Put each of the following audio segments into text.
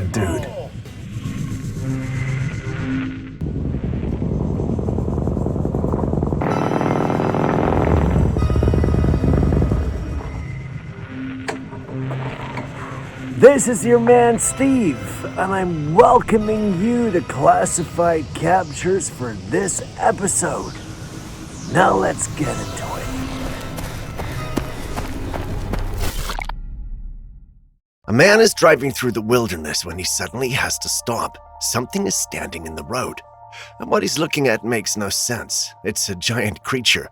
that dude. This is your man Steve, and I'm welcoming you to Classified Captures for this episode. Now let's get into it. A man is driving through the wilderness when he suddenly has to stop. Something is standing in the road. And what he's looking at makes no sense. It's a giant creature,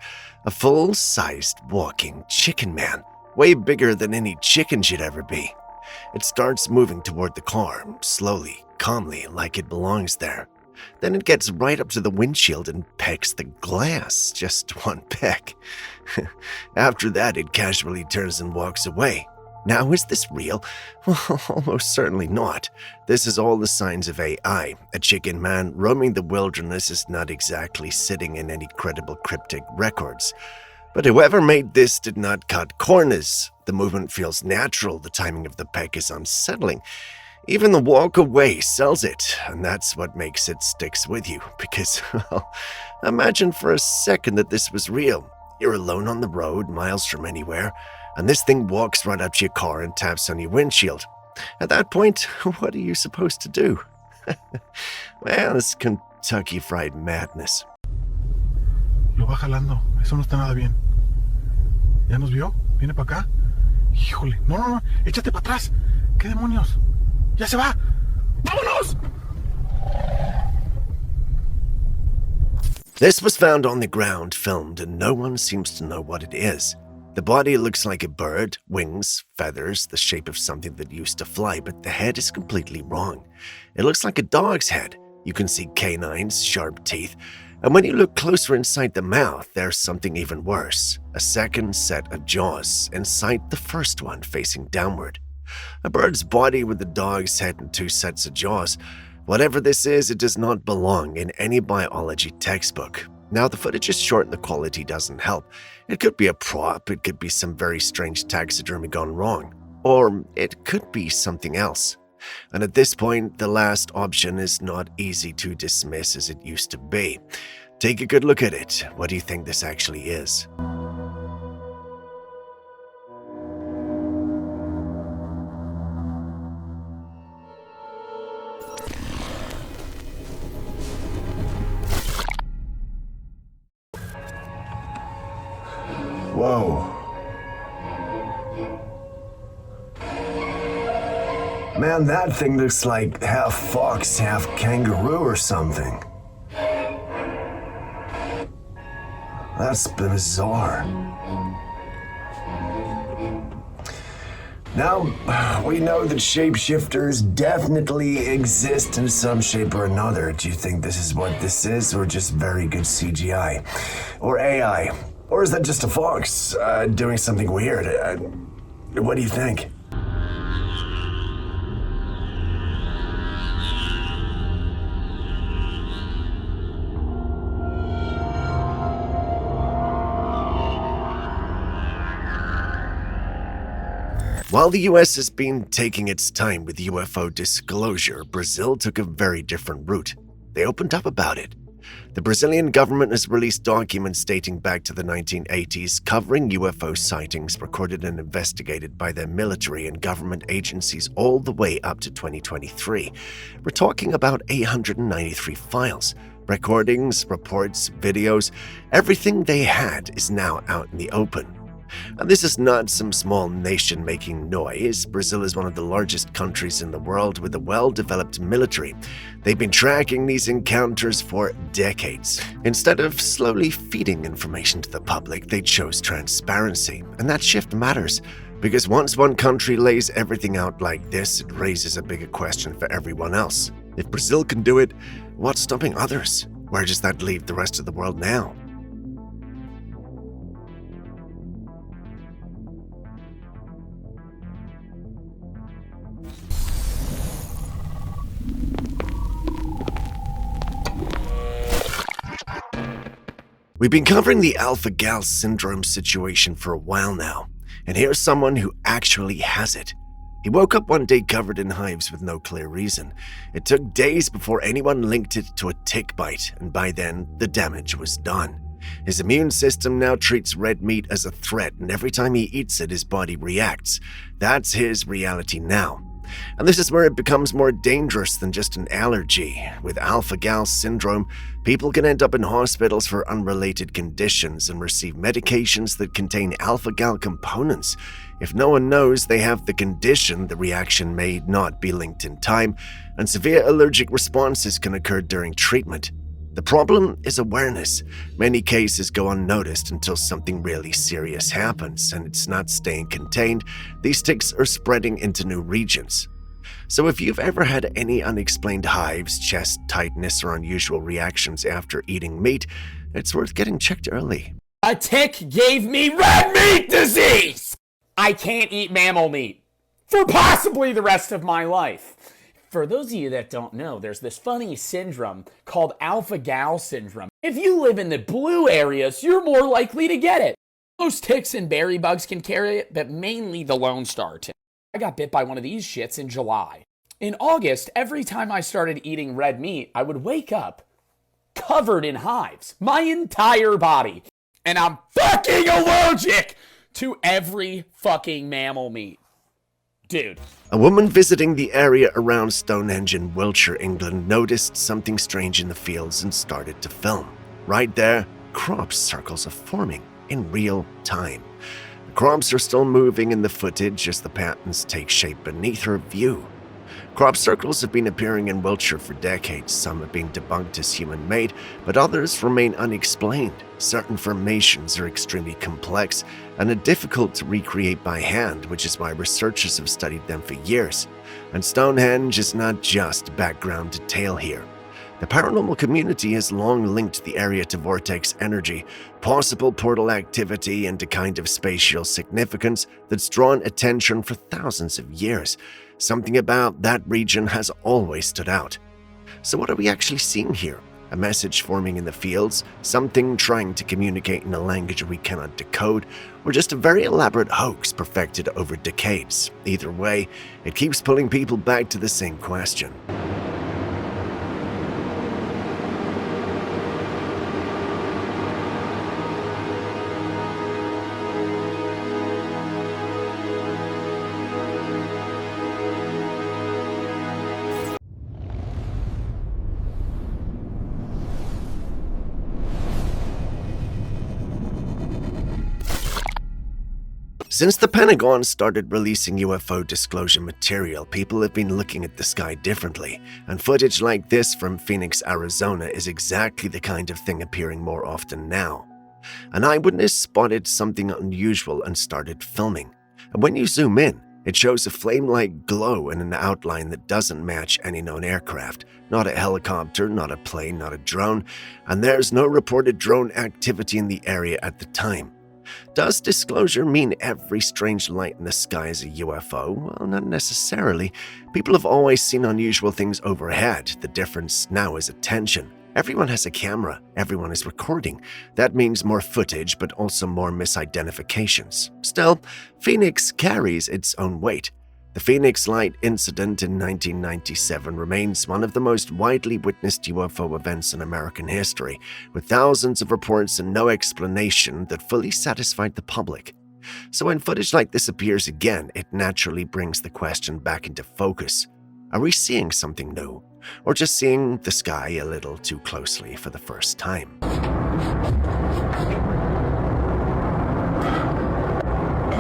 a full-sized walking chicken man, way bigger than any chicken should ever be. It starts moving toward the car, slowly, calmly, like it belongs there. Then it gets right up to the windshield and pecks the glass, just one peck. After that, it casually turns and walks away. Now, is this real? Well, almost certainly not. This is all the signs of AI. A chicken man roaming the wilderness is not exactly sitting in any credible cryptic records. But whoever made this did not cut corners. The movement feels natural, the timing of the peck is unsettling. Even the walk away sells it, and that's what makes it sticks with you. Because, well, imagine for a second that this was real. You're alone on the road, miles from anywhere, and this thing walks right up to your car and taps on your windshield. At that point, what are you supposed to do? Well, it's Kentucky Fried Madness. Lo va jalando. Eso no está nada bien. ¿Ya nos vio? ¿Viene para acá? Híjole. No. Échate para atrás. ¿Qué demonios? ¡Ya se va! ¡Vámonos! This was found on the ground, filmed, and no one seems to know what it is. The body looks like a bird, wings, feathers, the shape of something that used to fly, but the head is completely wrong. It looks like a dog's head. You can see canines, sharp teeth, and when you look closer inside the mouth, there's something even worse. A second set of jaws inside the first one facing downward. A bird's body with a dog's head and two sets of jaws. Whatever this is, it does not belong in any biology textbook. Now, the footage is short and the quality doesn't help. It could be a prop, it could be some very strange taxidermy gone wrong, or it could be something else. And at this point, the last option is not easy to dismiss as it used to be. Take a good look at it. What do you think this actually is? Whoa. Man, that thing looks like half fox, half kangaroo or something. That's bizarre. Now, we know that shapeshifters definitely exist in some shape or another. Do you think this is what this is, or just very good CGI? Or AI? Or is that just a fox doing something weird? What do you think? While the US has been taking its time with UFO disclosure, Brazil took a very different route. They opened up about it. The Brazilian government has released documents dating back to the 1980s covering UFO sightings recorded and investigated by their military and government agencies all the way up to 2023. We're talking about 893 files, recordings, reports, videos. Everything they had is now out in the open. And this is not some small nation making noise. Brazil is one of the largest countries in the world with a well-developed military. They've been tracking these encounters for decades. Instead of slowly feeding information to the public, they chose transparency. And that shift matters, because once one country lays everything out like this, it raises a bigger question for everyone else. If Brazil can do it, what's stopping others? Where does that leave the rest of the world now? We've been covering the alpha-gal syndrome situation for a while now, and here's someone who actually has it. He woke up one day covered in hives with no clear reason. It took days before anyone linked it to a tick bite, and by then, the damage was done. His immune system now treats red meat as a threat, and every time he eats it, his body reacts. That's his reality now. And this is where it becomes more dangerous than just an allergy. With alpha-gal syndrome, people can end up in hospitals for unrelated conditions and receive medications that contain alpha-gal components. If no one knows they have the condition, the reaction may not be linked in time, and severe allergic responses can occur during treatment. The problem is awareness. Many cases go unnoticed until something really serious happens, and it's not staying contained. These ticks are spreading into new regions. So if you've ever had any unexplained hives, chest tightness, or unusual reactions after eating meat, it's worth getting checked early. A tick gave me red meat disease! I can't eat mammal meat for possibly the rest of my life. For those of you that don't know, there's this funny syndrome called alpha-gal syndrome. If you live in the blue areas, you're more likely to get it. Most ticks and berry bugs can carry it, but mainly the Lone Star tick. I got bit by one of these shits in July. In August, every time I started eating red meat, I would wake up covered in hives, my entire body. And I'm fucking allergic to every fucking mammal meat. Dude. A woman visiting the area around Stonehenge in Wiltshire, England, noticed something strange in the fields and started to film. Right there, crop circles are forming in real time. The crops are still moving in the footage as the patterns take shape beneath her view. Crop circles have been appearing in Wiltshire for decades. Some have been debunked as human-made, but others remain unexplained. Certain formations are extremely complex and are difficult to recreate by hand, which is why researchers have studied them for years. And Stonehenge is not just background detail here. The paranormal community has long linked the area to vortex energy, possible portal activity, and a kind of spatial significance that's drawn attention for thousands of years. Something about that region has always stood out. So what are we actually seeing here? A message forming in the fields, something trying to communicate in a language we cannot decode, or just a very elaborate hoax perfected over decades? Either way, it keeps pulling people back to the same question. Since the Pentagon started releasing UFO disclosure material, people have been looking at the sky differently, and footage like this from Phoenix, Arizona is exactly the kind of thing appearing more often now. An eyewitness spotted something unusual and started filming. And when you zoom in, it shows a flame-like glow in an outline that doesn't match any known aircraft. Not a helicopter, not a plane, not a drone, and there's no reported drone activity in the area at the time. Does disclosure mean every strange light in the sky is a UFO? Well, not necessarily. People have always seen unusual things overhead. The difference now is attention. Everyone has a camera. Everyone is recording. That means more footage, but also more misidentifications. Still, Phoenix carries its own weight. The Phoenix Light incident in 1997 remains one of the most widely witnessed UFO events in American history, with thousands of reports and no explanation that fully satisfied the public. So when footage like this appears again, it naturally brings the question back into focus. Are we seeing something new, or just seeing the sky a little too closely for the first time? I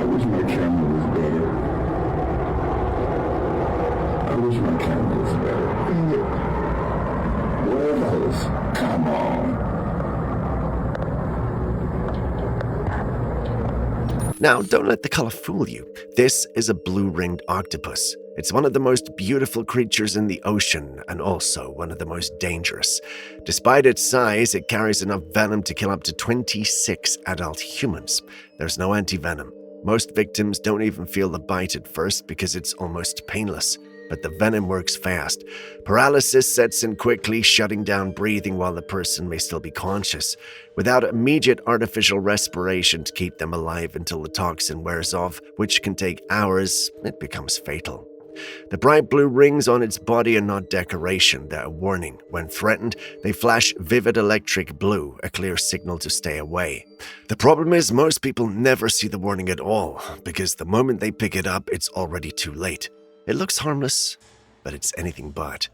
wish my camera was better. I wish my camera was better. Weirdos, come on. Now, don't let the color fool you. This is a blue-ringed octopus. It's one of the most beautiful creatures in the ocean and also one of the most dangerous. Despite its size, it carries enough venom to kill up to 26 adult humans. There's no anti-venom. Most victims don't even feel the bite at first because it's almost painless. but the venom works fast. Paralysis sets in quickly, shutting down breathing while the person may still be conscious. Without immediate artificial respiration to keep them alive until the toxin wears off, which can take hours, it becomes fatal. The bright blue rings on its body are not decoration, they're a warning. When threatened, they flash vivid electric blue, a clear signal to stay away. The problem is most people never see the warning at all, because the moment they pick it up, it's already too late. It looks harmless, but it's anything but.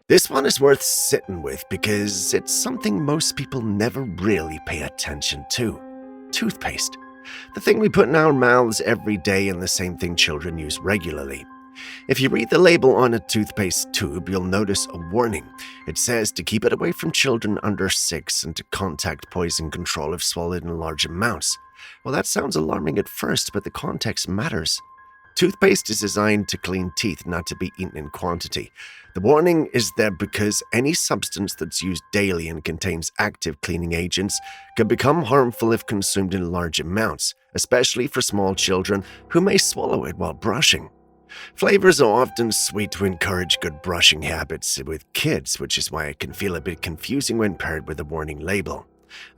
This one is worth sitting with because it's something most people never really pay attention to. Toothpaste. The thing we put in our mouths every day and the same thing children use regularly. If you read the label on a toothpaste tube, you'll notice a warning. It says to keep it away from children under 6 and to contact poison control if swallowed in large amounts. Well, that sounds alarming at first, but the context matters. Toothpaste is designed to clean teeth, not to be eaten in quantity. The warning is there because any substance that's used daily and contains active cleaning agents can become harmful if consumed in large amounts, especially for small children who may swallow it while brushing. Flavors are often sweet to encourage good brushing habits with kids, which is why it can feel a bit confusing when paired with a warning label.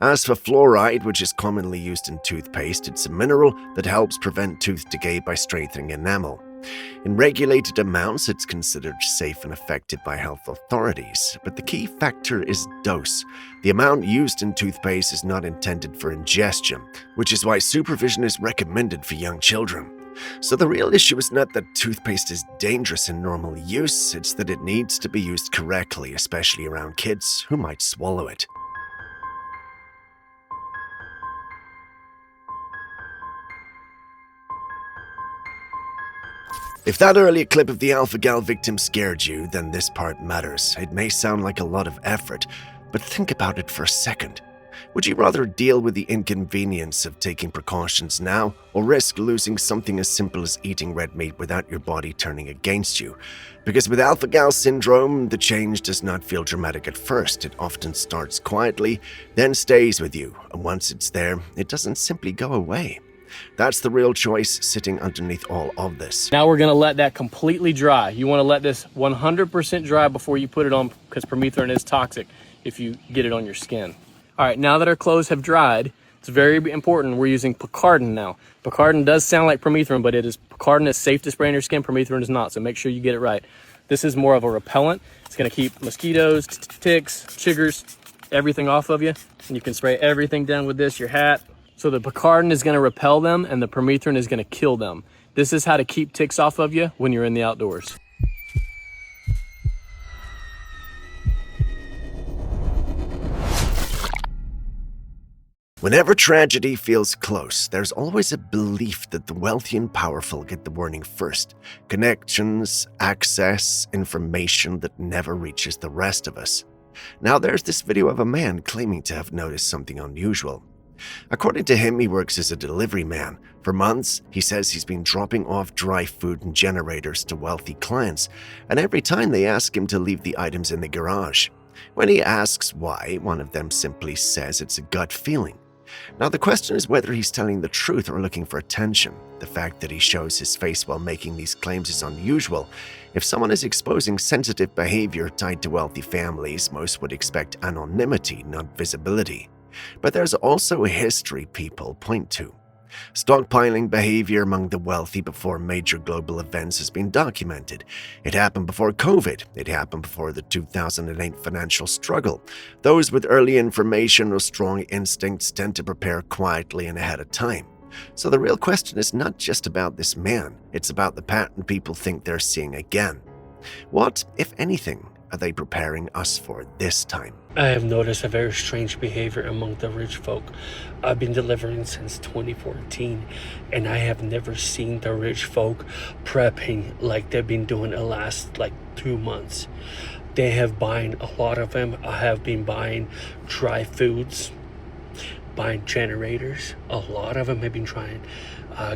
As for fluoride, which is commonly used in toothpaste, it's a mineral that helps prevent tooth decay by strengthening enamel. In regulated amounts, it's considered safe and effective by health authorities, but the key factor is dose. The amount used in toothpaste is not intended for ingestion, which is why supervision is recommended for young children. So the real issue is not that toothpaste is dangerous in normal use, it's that it needs to be used correctly, especially around kids who might swallow it. If that earlier clip of the alpha-gal victim scared you, then this part matters. It may sound like a lot of effort, but think about it for a second. Would you rather deal with the inconvenience of taking precautions now, or risk losing something as simple as eating red meat without your body turning against you? Because with alpha-gal syndrome, the change does not feel dramatic at first. It often starts quietly, then stays with you, and once it's there, it doesn't simply go away. That's the real choice sitting underneath all of this. Now we're going to let that completely dry. You want to let this 100% dry before you put it on, because permethrin is toxic if you get it on your skin. All right, now that our clothes have dried, it's very important we're using picaridin now. Picaridin does sound like permethrin, but picaridin is safe to spray on your skin, permethrin is not, so make sure you get it right. This is more of a repellent. It's going to keep mosquitoes, ticks, chiggers, everything off of you. And you can spray everything down with this, your hat. So the picaridin is going to repel them and the permethrin is going to kill them. This is how to keep ticks off of you when you're in the outdoors. Whenever tragedy feels close, there's always a belief that the wealthy and powerful get the warning first. Connections, access, information that never reaches the rest of us. Now there's this video of a man claiming to have noticed something unusual. According to him, he works as a delivery man. For months, he says he's been dropping off dry food and generators to wealthy clients, and every time they ask him to leave the items in the garage. When he asks why, one of them simply says it's a gut feeling. Now the question is whether he's telling the truth or looking for attention. The fact that he shows his face while making these claims is unusual. If someone is exposing sensitive behavior tied to wealthy families, most would expect anonymity, not visibility. But there's also a history people point to. Stockpiling behavior among the wealthy before major global events has been documented. It happened before COVID. It happened before the 2008 financial struggle. Those with early information or strong instincts tend to prepare quietly and ahead of time. So the real question is not just about this man. It's about the pattern people think they're seeing again. What, if anything, are they preparing us for this time? I have noticed a very strange behavior among the rich folk. I've been delivering since 2014, and I have never seen the rich folk prepping like they've been doing the last 2 months. They have buying a lot of them. I have been buying dry foods, buying generators. A lot of them have been trying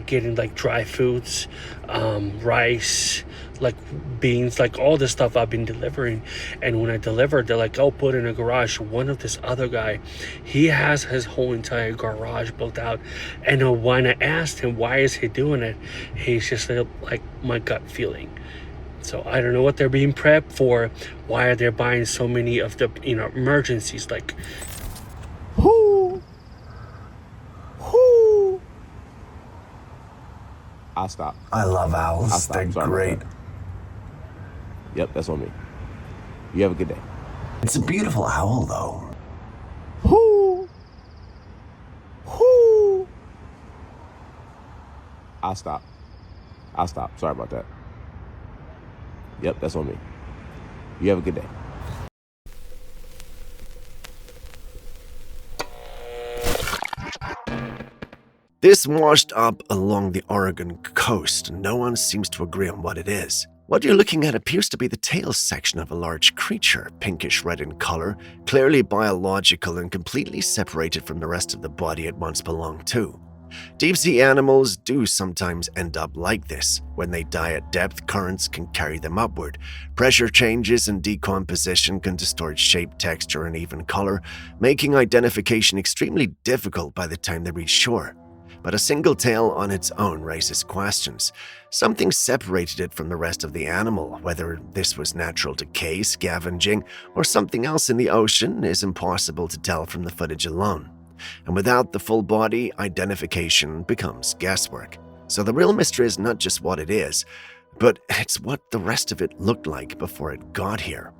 getting like dry foods, rice, like beans, like all the stuff I've been delivering. And when I delivered, they're like, oh, put in a garage. One of this other guy, he has his whole entire garage built out. And when I asked him why is he doing it, he's just like, my gut feeling. So I don't know what they're being prepped for. Why are they buying so many of the emergencies? Like, I'll stop. I love owls. I'll stop. They're Sorry about great. that. Yep, that's on me. You have a good day. It's a beautiful owl, though. I'll stop. I'll stop. Sorry about that. Yep, that's on me. You have a good day. This washed up along the Oregon coast, and no one seems to agree on what it is. What you're looking at appears to be the tail section of a large creature, pinkish red in color, clearly biological and completely separated from the rest of the body it once belonged to. Deep-sea animals do sometimes end up like this. When they die at depth, currents can carry them upward. Pressure changes and decomposition can distort shape, texture, and even color, making identification extremely difficult by the time they reach shore. But a single tail on its own raises questions. Something separated it from the rest of the animal. Whether this was natural decay, scavenging, or something else in the ocean is impossible to tell from the footage alone. And without the full body, identification becomes guesswork. So the real mystery is not just what it is, but it's what the rest of it looked like before it got here.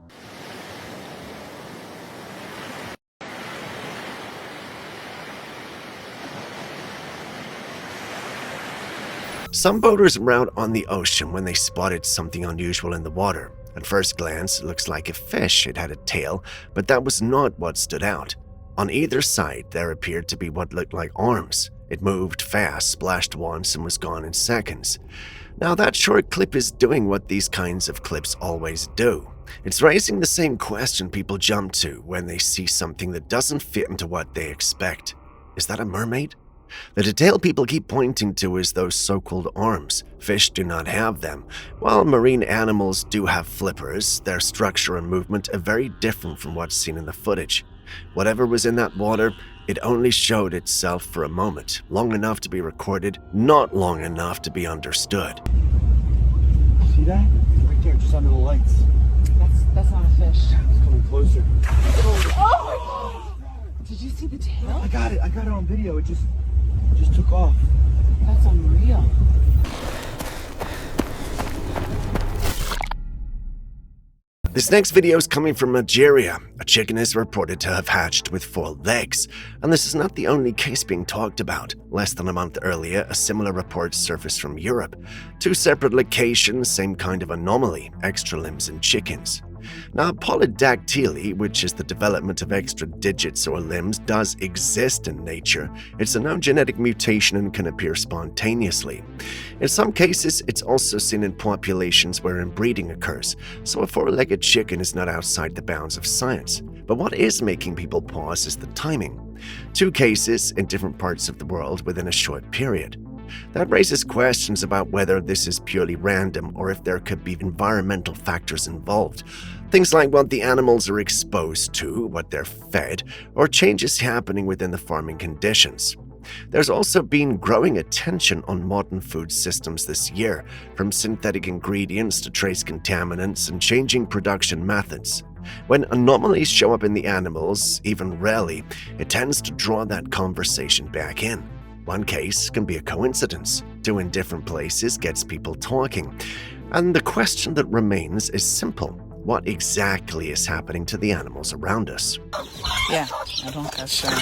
Some boaters were out on the ocean when they spotted something unusual in the water. At first glance, it looks like a fish. It had a tail, but that was not what stood out. On either side, there appeared to be what looked like arms. It moved fast, splashed once, and was gone in seconds. Now, that short clip is doing what these kinds of clips always do. It's raising the same question people jump to when they see something that doesn't fit into what they expect. Is that a mermaid? The detail people keep pointing to is those so-called arms. Fish do not have them. While marine animals do have flippers, their structure and movement are very different from what's seen in the footage. Whatever was in that water, it only showed itself for a moment, long enough to be recorded, not long enough to be understood. See that? Right there, just under the lights. That's not a fish. It's coming closer. Oh! Did you see the tail? I got it on video. It just took off. That's unreal. This next video is coming from Nigeria. A chicken is reported to have hatched with 4 legs, and this is not the only case being talked about. Less than a month earlier, a similar report surfaced from Europe. 2 separate locations, same kind of anomaly, extra limbs in chickens. Now, polydactyly, which is the development of extra digits or limbs, does exist in nature. It's a known genetic mutation and can appear spontaneously. In some cases, it's also seen in populations where inbreeding occurs, so a 4-legged chicken is not outside the bounds of science. But what is making people pause is the timing. 2 cases in different parts of the world within a short period. That raises questions about whether this is purely random or if there could be environmental factors involved. Things like what the animals are exposed to, what they're fed, or changes happening within the farming conditions. There's also been growing attention on modern food systems this year, from synthetic ingredients to trace contaminants and changing production methods. When anomalies show up in the animals, even rarely, it tends to draw that conversation back in. One case can be a coincidence. 2 in different places gets people talking. And the question that remains is simple. What exactly is happening to the animals around us? Yeah, I don't catch them.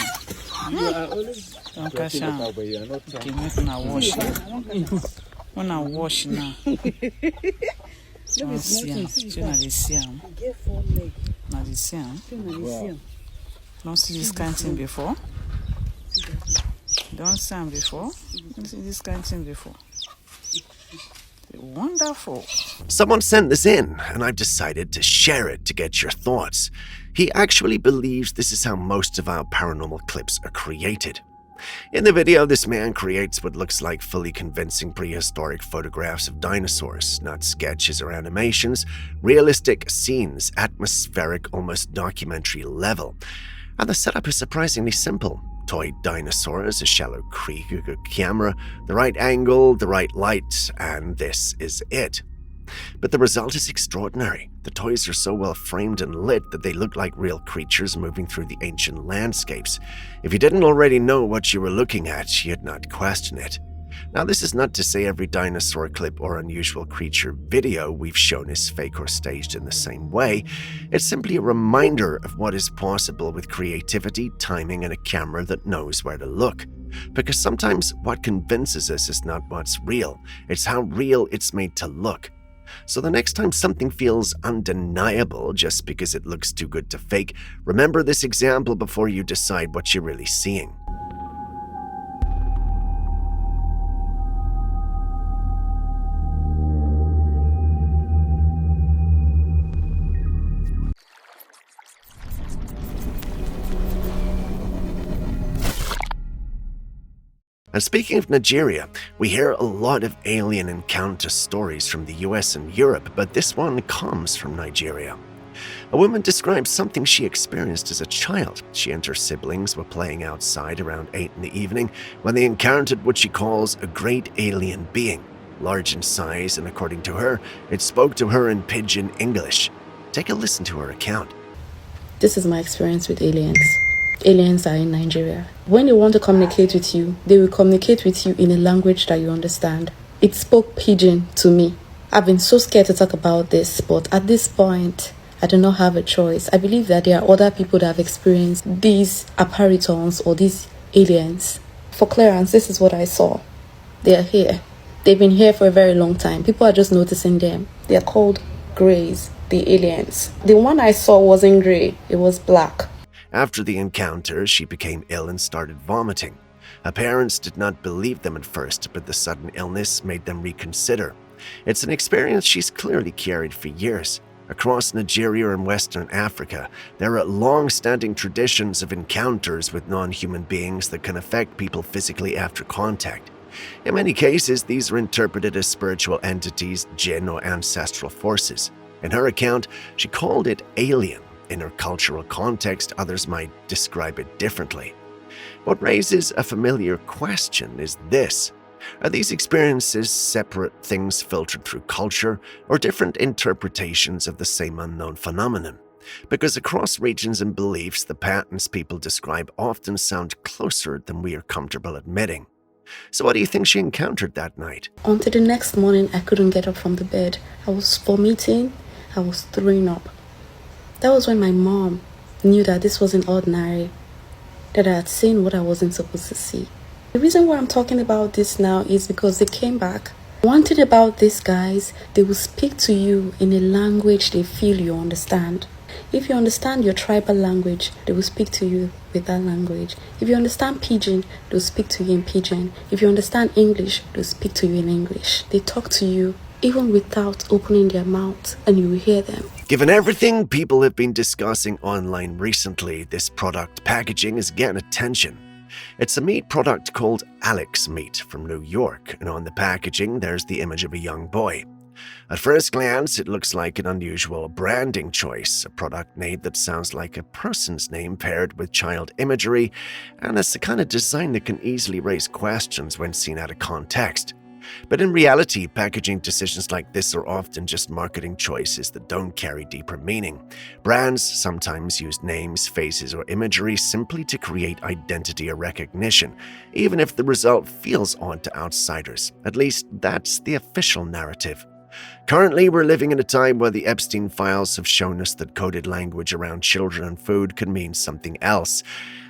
Don't catch them. Okay, make I wash now. When I wash now. Don't see them. Now they see them. Don't see this kind of thing before. Don't see them before. Don't see this kind of thing before. They're wonderful. Someone sent this in, and I've decided to share it to get your thoughts. He actually believes this is how most of our paranormal clips are created. In the video, this man creates what looks like fully convincing prehistoric photographs of dinosaurs, not sketches or animations, realistic scenes, atmospheric, almost documentary level. And the setup is surprisingly simple. Toy dinosaurs, a shallow creek, a good camera, the right angle, the right light, and this is it. But the result is extraordinary. The toys are so well framed and lit that they look like real creatures moving through the ancient landscapes. If you didn't already know what you were looking at, you'd not question it. Now, this is not to say every dinosaur clip or unusual creature video we've shown is fake or staged in the same way. It's simply a reminder of what is possible with creativity, timing, and a camera that knows where to look. Because sometimes what convinces us is not what's real, it's how real it's made to look. So the next time something feels undeniable just because it looks too good to fake, remember this example before you decide what you're really seeing. And speaking of Nigeria, we hear a lot of alien encounter stories from the US and Europe, but this one comes from Nigeria. A woman describes something she experienced as a child. She and her siblings were playing outside around 8 in the evening when they encountered what she calls a great alien being, large in size, and according to her, it spoke to her in pidgin English. Take a listen to her account. This is my experience with aliens. Aliens are in Nigeria. When they want to communicate with you, they will communicate with you in a language that you understand. It spoke pidgin to me. I've been so scared to talk about this, but at this point, I do not have a choice. I believe that there are other people that have experienced these apparitions or these aliens. For clearance, this is what I saw. They are here. They've been here for a very long time. People are just noticing them. They are called greys, the aliens. The one I saw wasn't grey, it was black. After the encounter, she became ill and started vomiting. Her parents did not believe them at first, but the sudden illness made them reconsider. It's an experience she's clearly carried for years. Across Nigeria and Western Africa, there are long-standing traditions of encounters with non-human beings that can affect people physically after contact. In many cases, these are interpreted as spiritual entities, jinn, or ancestral forces. In her account, she called it alien. In her cultural context, others might describe it differently. What raises a familiar question is this: are these experiences separate things filtered through culture, or different interpretations of the same unknown phenomenon? Because across regions and beliefs, the patterns people describe often sound closer than we are comfortable admitting. So what do you think she encountered that night? Until the next morning, I couldn't get up from the bed. I was vomiting, I was throwing up. That was when my mom knew that this wasn't ordinary, that I had seen what I wasn't supposed to see. The reason why I'm talking about this now is because they came back. One thing about these guys, they will speak to you in a language they feel you understand. If you understand your tribal language, they will speak to you with that language. If you understand pidgin, they'll speak to you in pidgin. If you understand English, they'll speak to you in English. They talk to you even without opening their mouth, and you will hear them. Given everything people have been discussing online recently, this product packaging is getting attention. It's a meat product called Alex Meat from New York, and on the packaging there's the image of a young boy. At first glance, it looks like an unusual branding choice, a product name that sounds like a person's name paired with child imagery, and it's the kind of design that can easily raise questions when seen out of context. But in reality, packaging decisions like this are often just marketing choices that don't carry deeper meaning. Brands sometimes use names, faces, or imagery simply to create identity or recognition, even if the result feels odd to outsiders. At least that's the official narrative. Currently, we're living in a time where the Epstein files have shown us that coded language around children and food can mean something else.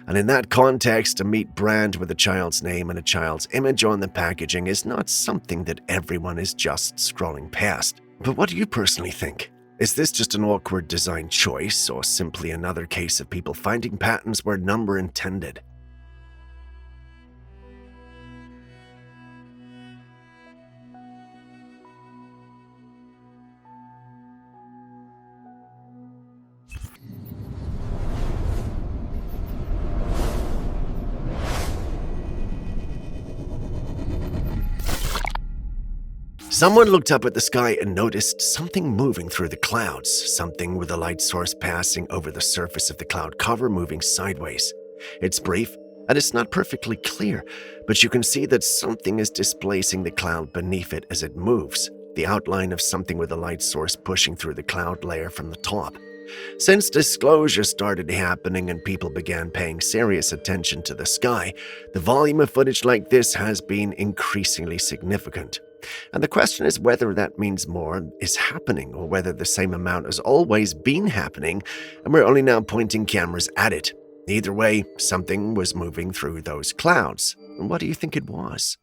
And in that context, a meat brand with a child's name and a child's image on the packaging is not something that everyone is just scrolling past. But what do you personally think? Is this just an awkward design choice, or simply another case of people finding patterns where none were intended? Someone looked up at the sky and noticed something moving through the clouds, something with a light source passing over the surface of the cloud cover moving sideways. It's brief, and it's not perfectly clear, but you can see that something is displacing the cloud beneath it as it moves, the outline of something with a light source pushing through the cloud layer from the top. Since disclosure started happening and people began paying serious attention to the sky, the volume of footage like this has been increasingly significant. And the question is whether that means more is happening or whether the same amount has always been happening and we're only now pointing cameras at it. Either way, something was moving through those clouds. And what do you think it was?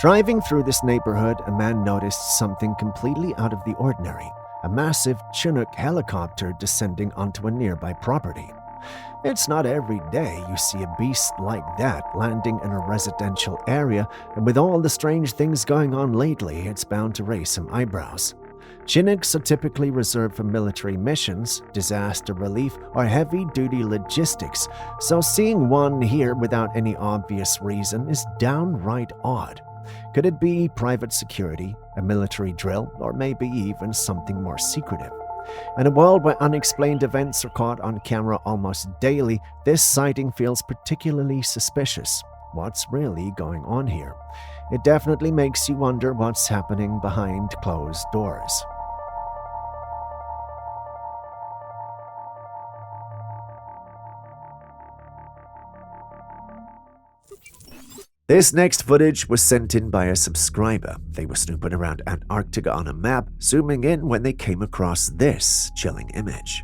Driving through this neighborhood, a man noticed something completely out of the ordinary. A massive Chinook helicopter descending onto a nearby property. It's not every day you see a beast like that landing in a residential area, and with all the strange things going on lately, it's bound to raise some eyebrows. Chinooks are typically reserved for military missions, disaster relief, or heavy-duty logistics, so seeing one here without any obvious reason is downright odd. Could it be private security, a military drill, or maybe even something more secretive? In a world where unexplained events are caught on camera almost daily, this sighting feels particularly suspicious. What's really going on here? It definitely makes you wonder what's happening behind closed doors. This next footage was sent in by a subscriber. They were snooping around Antarctica on a map, zooming in when they came across this chilling image.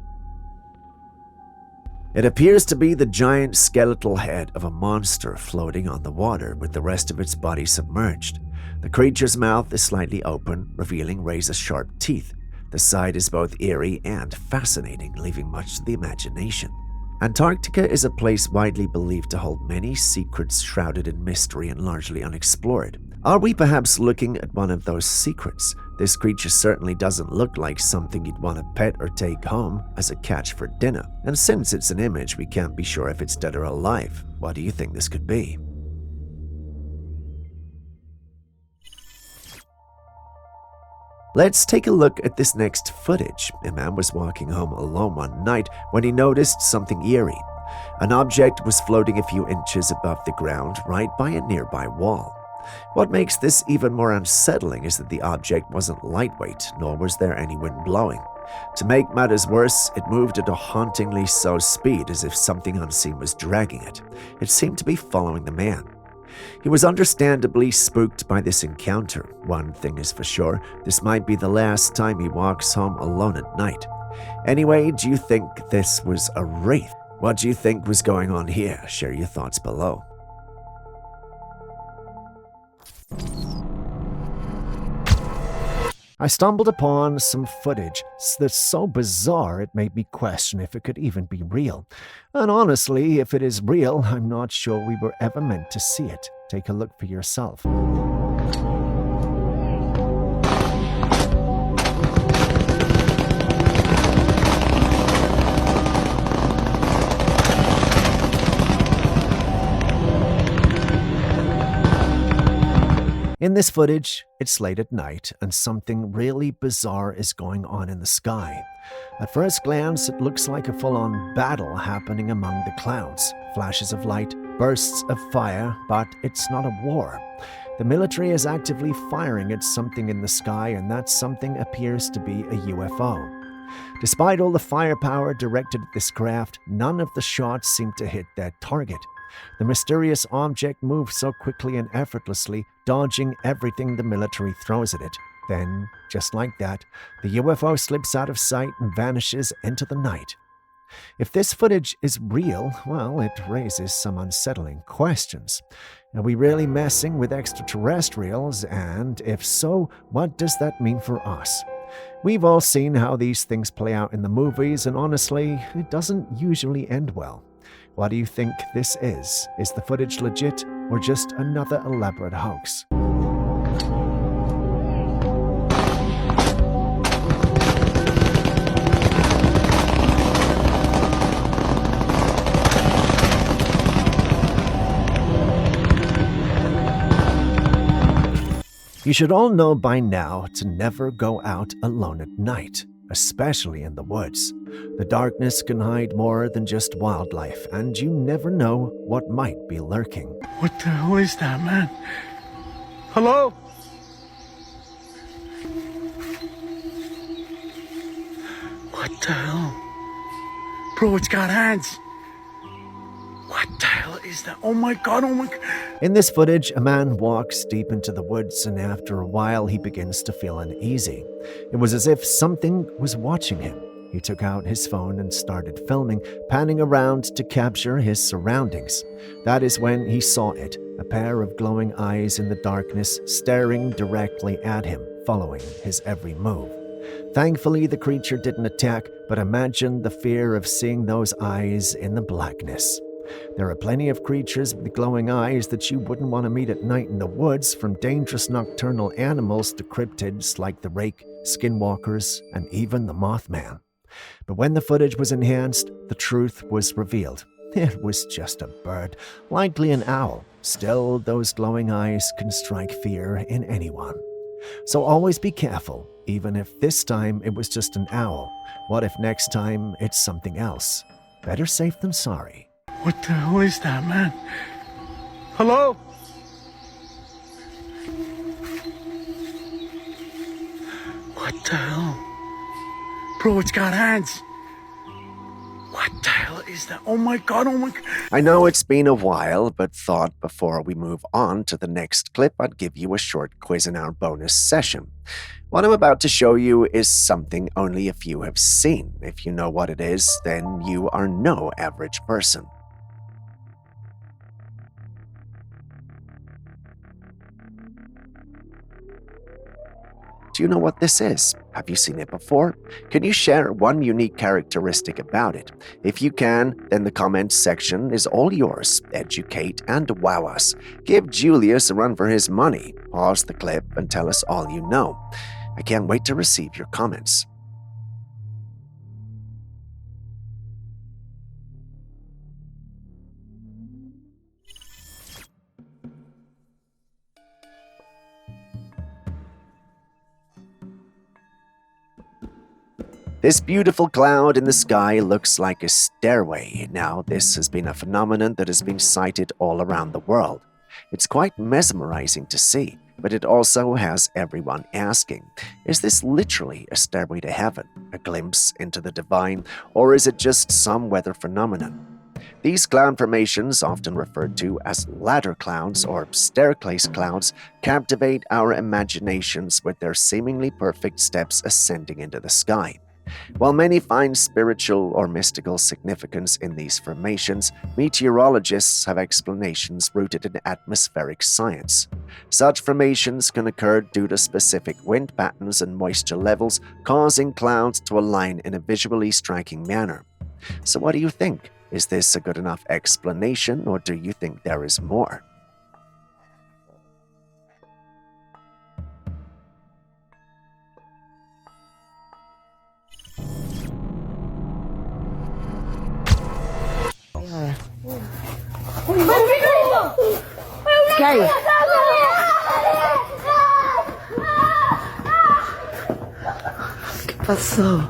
It appears to be the giant skeletal head of a monster floating on the water with the rest of its body submerged. The creature's mouth is slightly open, revealing razor-sharp teeth. The sight is both eerie and fascinating, leaving much to the imagination. Antarctica is a place widely believed to hold many secrets shrouded in mystery and largely unexplored. Are we perhaps looking at one of those secrets? This creature certainly doesn't look like something you'd want to pet or take home as a catch for dinner. And since it's an image, we can't be sure if it's dead or alive. What do you think this could be? Let's take a look at this next footage. A man was walking home alone one night when he noticed something eerie. An object was floating a few inches above the ground right by a nearby wall. What makes this even more unsettling is that the object wasn't lightweight, nor was there any wind blowing. To make matters worse, it moved at a hauntingly slow speed as if something unseen was dragging it. It seemed to be following the man. He was understandably spooked by this encounter. One thing is for sure, this might be the last time he walks home alone at night. Anyway, do you think this was a wraith? What do you think was going on here? Share your thoughts below. I stumbled upon some footage that's so bizarre it made me question if it could even be real. And honestly, if it is real, I'm not sure we were ever meant to see it. Take a look for yourself. In this footage, it's late at night and something really bizarre is going on in the sky. At first glance, it looks like a full-on battle happening among the clouds. Flashes of light, bursts of fire, but it's not a war. The military is actively firing at something in the sky, and that something appears to be a UFO. Despite all the firepower directed at this craft, none of the shots seem to hit their target. The mysterious object moves so quickly and effortlessly, dodging everything the military throws at it. Then, just like that, the UFO slips out of sight and vanishes into the night. If this footage is real, well, it raises some unsettling questions. Are we really messing with extraterrestrials? And if so, what does that mean for us? We've all seen how these things play out in the movies, and honestly, it doesn't usually end well. What do you think this is? Is the footage legit? or just another elaborate hoax. You should all know by now to never go out alone at night, especially in the woods. The darkness can hide more than just wildlife, and you never know what might be lurking. What the hell is that, man? Hello? What the hell? Bro, it's got hands. What the hell is that? Oh my god, oh my god. In this footage, a man walks deep into the woods, and after a while he begins to feel uneasy. It was as if something was watching him. He took out his phone and started filming, panning around to capture his surroundings. That is when he saw it, a pair of glowing eyes in the darkness staring directly at him, following his every move. Thankfully, the creature didn't attack, but imagine the fear of seeing those eyes in the blackness. There are plenty of creatures with glowing eyes that you wouldn't want to meet at night in the woods, from dangerous nocturnal animals to cryptids like the rake, skinwalkers, and even the Mothman. But when the footage was enhanced, the truth was revealed. It was just a bird, likely an owl. Still, those glowing eyes can strike fear in anyone. So always be careful, even if this time it was just an owl. What if next time it's something else? Better safe than sorry. What the hell is that, man? Hello? What the hell? Bro, it's got hands. What the hell is that? Oh my god, oh my god. I know it's been a while, but thought before we move on to the next clip, I'd give you a short quiz in our bonus session. What I'm about to show you is something only a few have seen. If you know what it is, then you are no average person. Do you know what this is? Have you seen it before? Can you share one unique characteristic about it? If you can, then the comments section is all yours. Educate and wow us. Give Julius a run for his money. Pause the clip and tell us all you know. I can't wait to receive your comments. This beautiful cloud in the sky looks like a stairway. Now, this has been a phenomenon that has been sighted all around the world. It's quite mesmerizing to see, but it also has everyone asking, is this literally a stairway to heaven, a glimpse into the divine, or is it just some weather phenomenon? These cloud formations, often referred to as ladder clouds or staircase clouds, captivate our imaginations with their seemingly perfect steps ascending into the sky. While many find spiritual or mystical significance in these formations, meteorologists have explanations rooted in atmospheric science. Such formations can occur due to specific wind patterns and moisture levels, causing clouds to align in a visually striking manner. So what do you think? Is this a good enough explanation, or do you think there is more? ¿Qué pasó?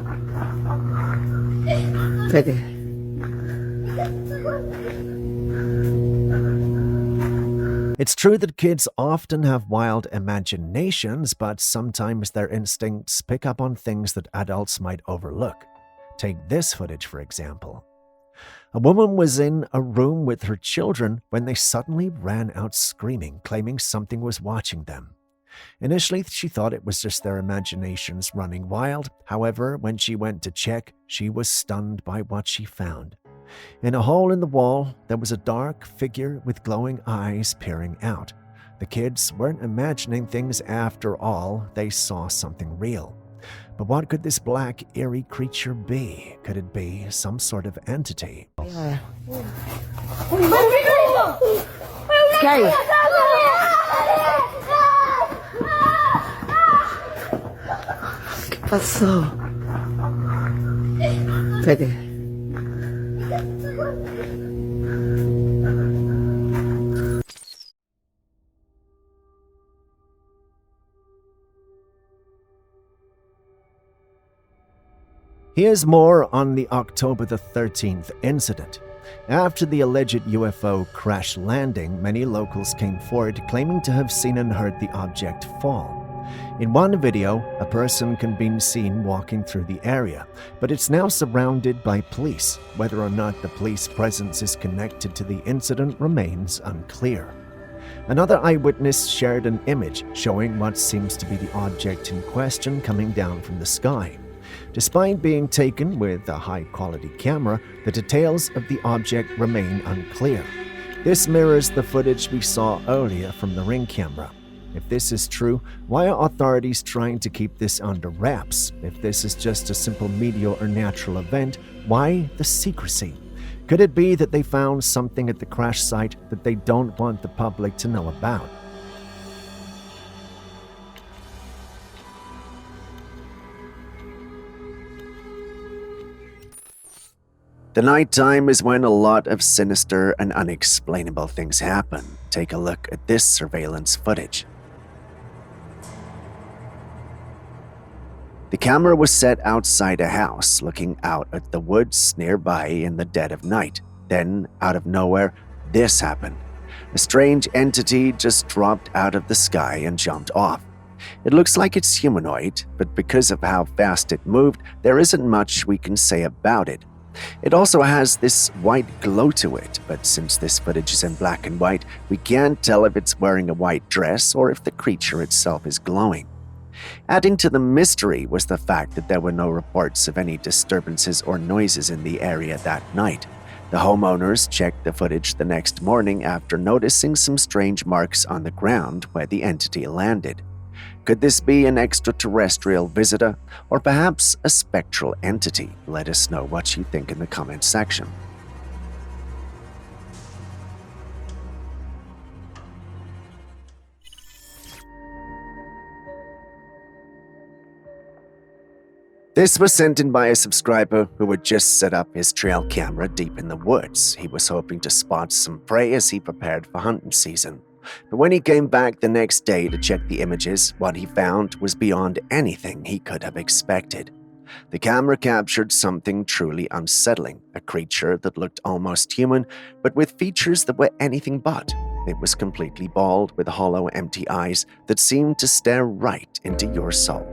Vete. It's true that kids often have wild imaginations, but sometimes their instincts pick up on things that adults might overlook. Take this footage, for example. A woman was in a room with her children when they suddenly ran out screaming, claiming something was watching them. Initially, she thought it was just their imaginations running wild. However, when she went to check, she was stunned by what she found. In a hole in the wall, there was a dark figure with glowing eyes peering out. The kids weren't imagining things after all, they saw something real. But what could this black, eerie creature be? Could it be some sort of entity? scary. ¿Qué pasó? Vete. Here's more on the October the 13th incident. After the alleged UFO crash landing, many locals came forward claiming to have seen and heard the object fall. In one video, a person can be seen walking through the area, but it's now surrounded by police. Whether or not the police presence is connected to the incident remains unclear. Another eyewitness shared an image showing what seems to be the object in question coming down from the sky. Despite being taken with a high-quality camera, the details of the object remain unclear. This mirrors the footage we saw earlier from the Ring camera. If this is true, why are authorities trying to keep this under wraps? If this is just a simple meteor or natural event, why the secrecy? Could it be that they found something at the crash site that they don't want the public to know about? The nighttime is when a lot of sinister and unexplainable things happen. Take a look at this surveillance footage. The camera was set outside a house, looking out at the woods nearby in the dead of night. Then, out of nowhere, this happened. A strange entity just dropped out of the sky and jumped off. It looks like it's humanoid, but because of how fast it moved, there isn't much we can say about it. It also has this white glow to it, but since this footage is in black and white, we can't tell if it's wearing a white dress or if the creature itself is glowing. Adding to the mystery was the fact that there were no reports of any disturbances or noises in the area that night. The homeowners checked the footage the next morning after noticing some strange marks on the ground where the entity landed. Could this be an extraterrestrial visitor or perhaps a spectral entity? Let us know what you think in the comment section. This was sent in by a subscriber who had just set up his trail camera deep in the woods. He was hoping to spot some prey as he prepared for hunting season. But when he came back the next day to check the images, what he found was beyond anything he could have expected. The camera captured something truly unsettling, a creature that looked almost human, but with features that were anything but. It was completely bald with hollow, empty eyes that seemed to stare right into your soul.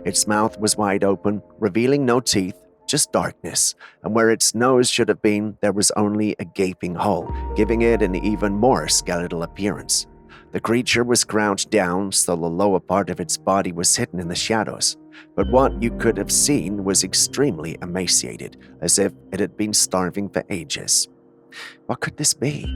Its mouth was wide open, revealing no teeth, just darkness, and where its nose should have been, there was only a gaping hole, giving it an even more skeletal appearance. The creature was crouched down, so the lower part of its body was hidden in the shadows, but what you could have seen was extremely emaciated, as if it had been starving for ages. What could this be?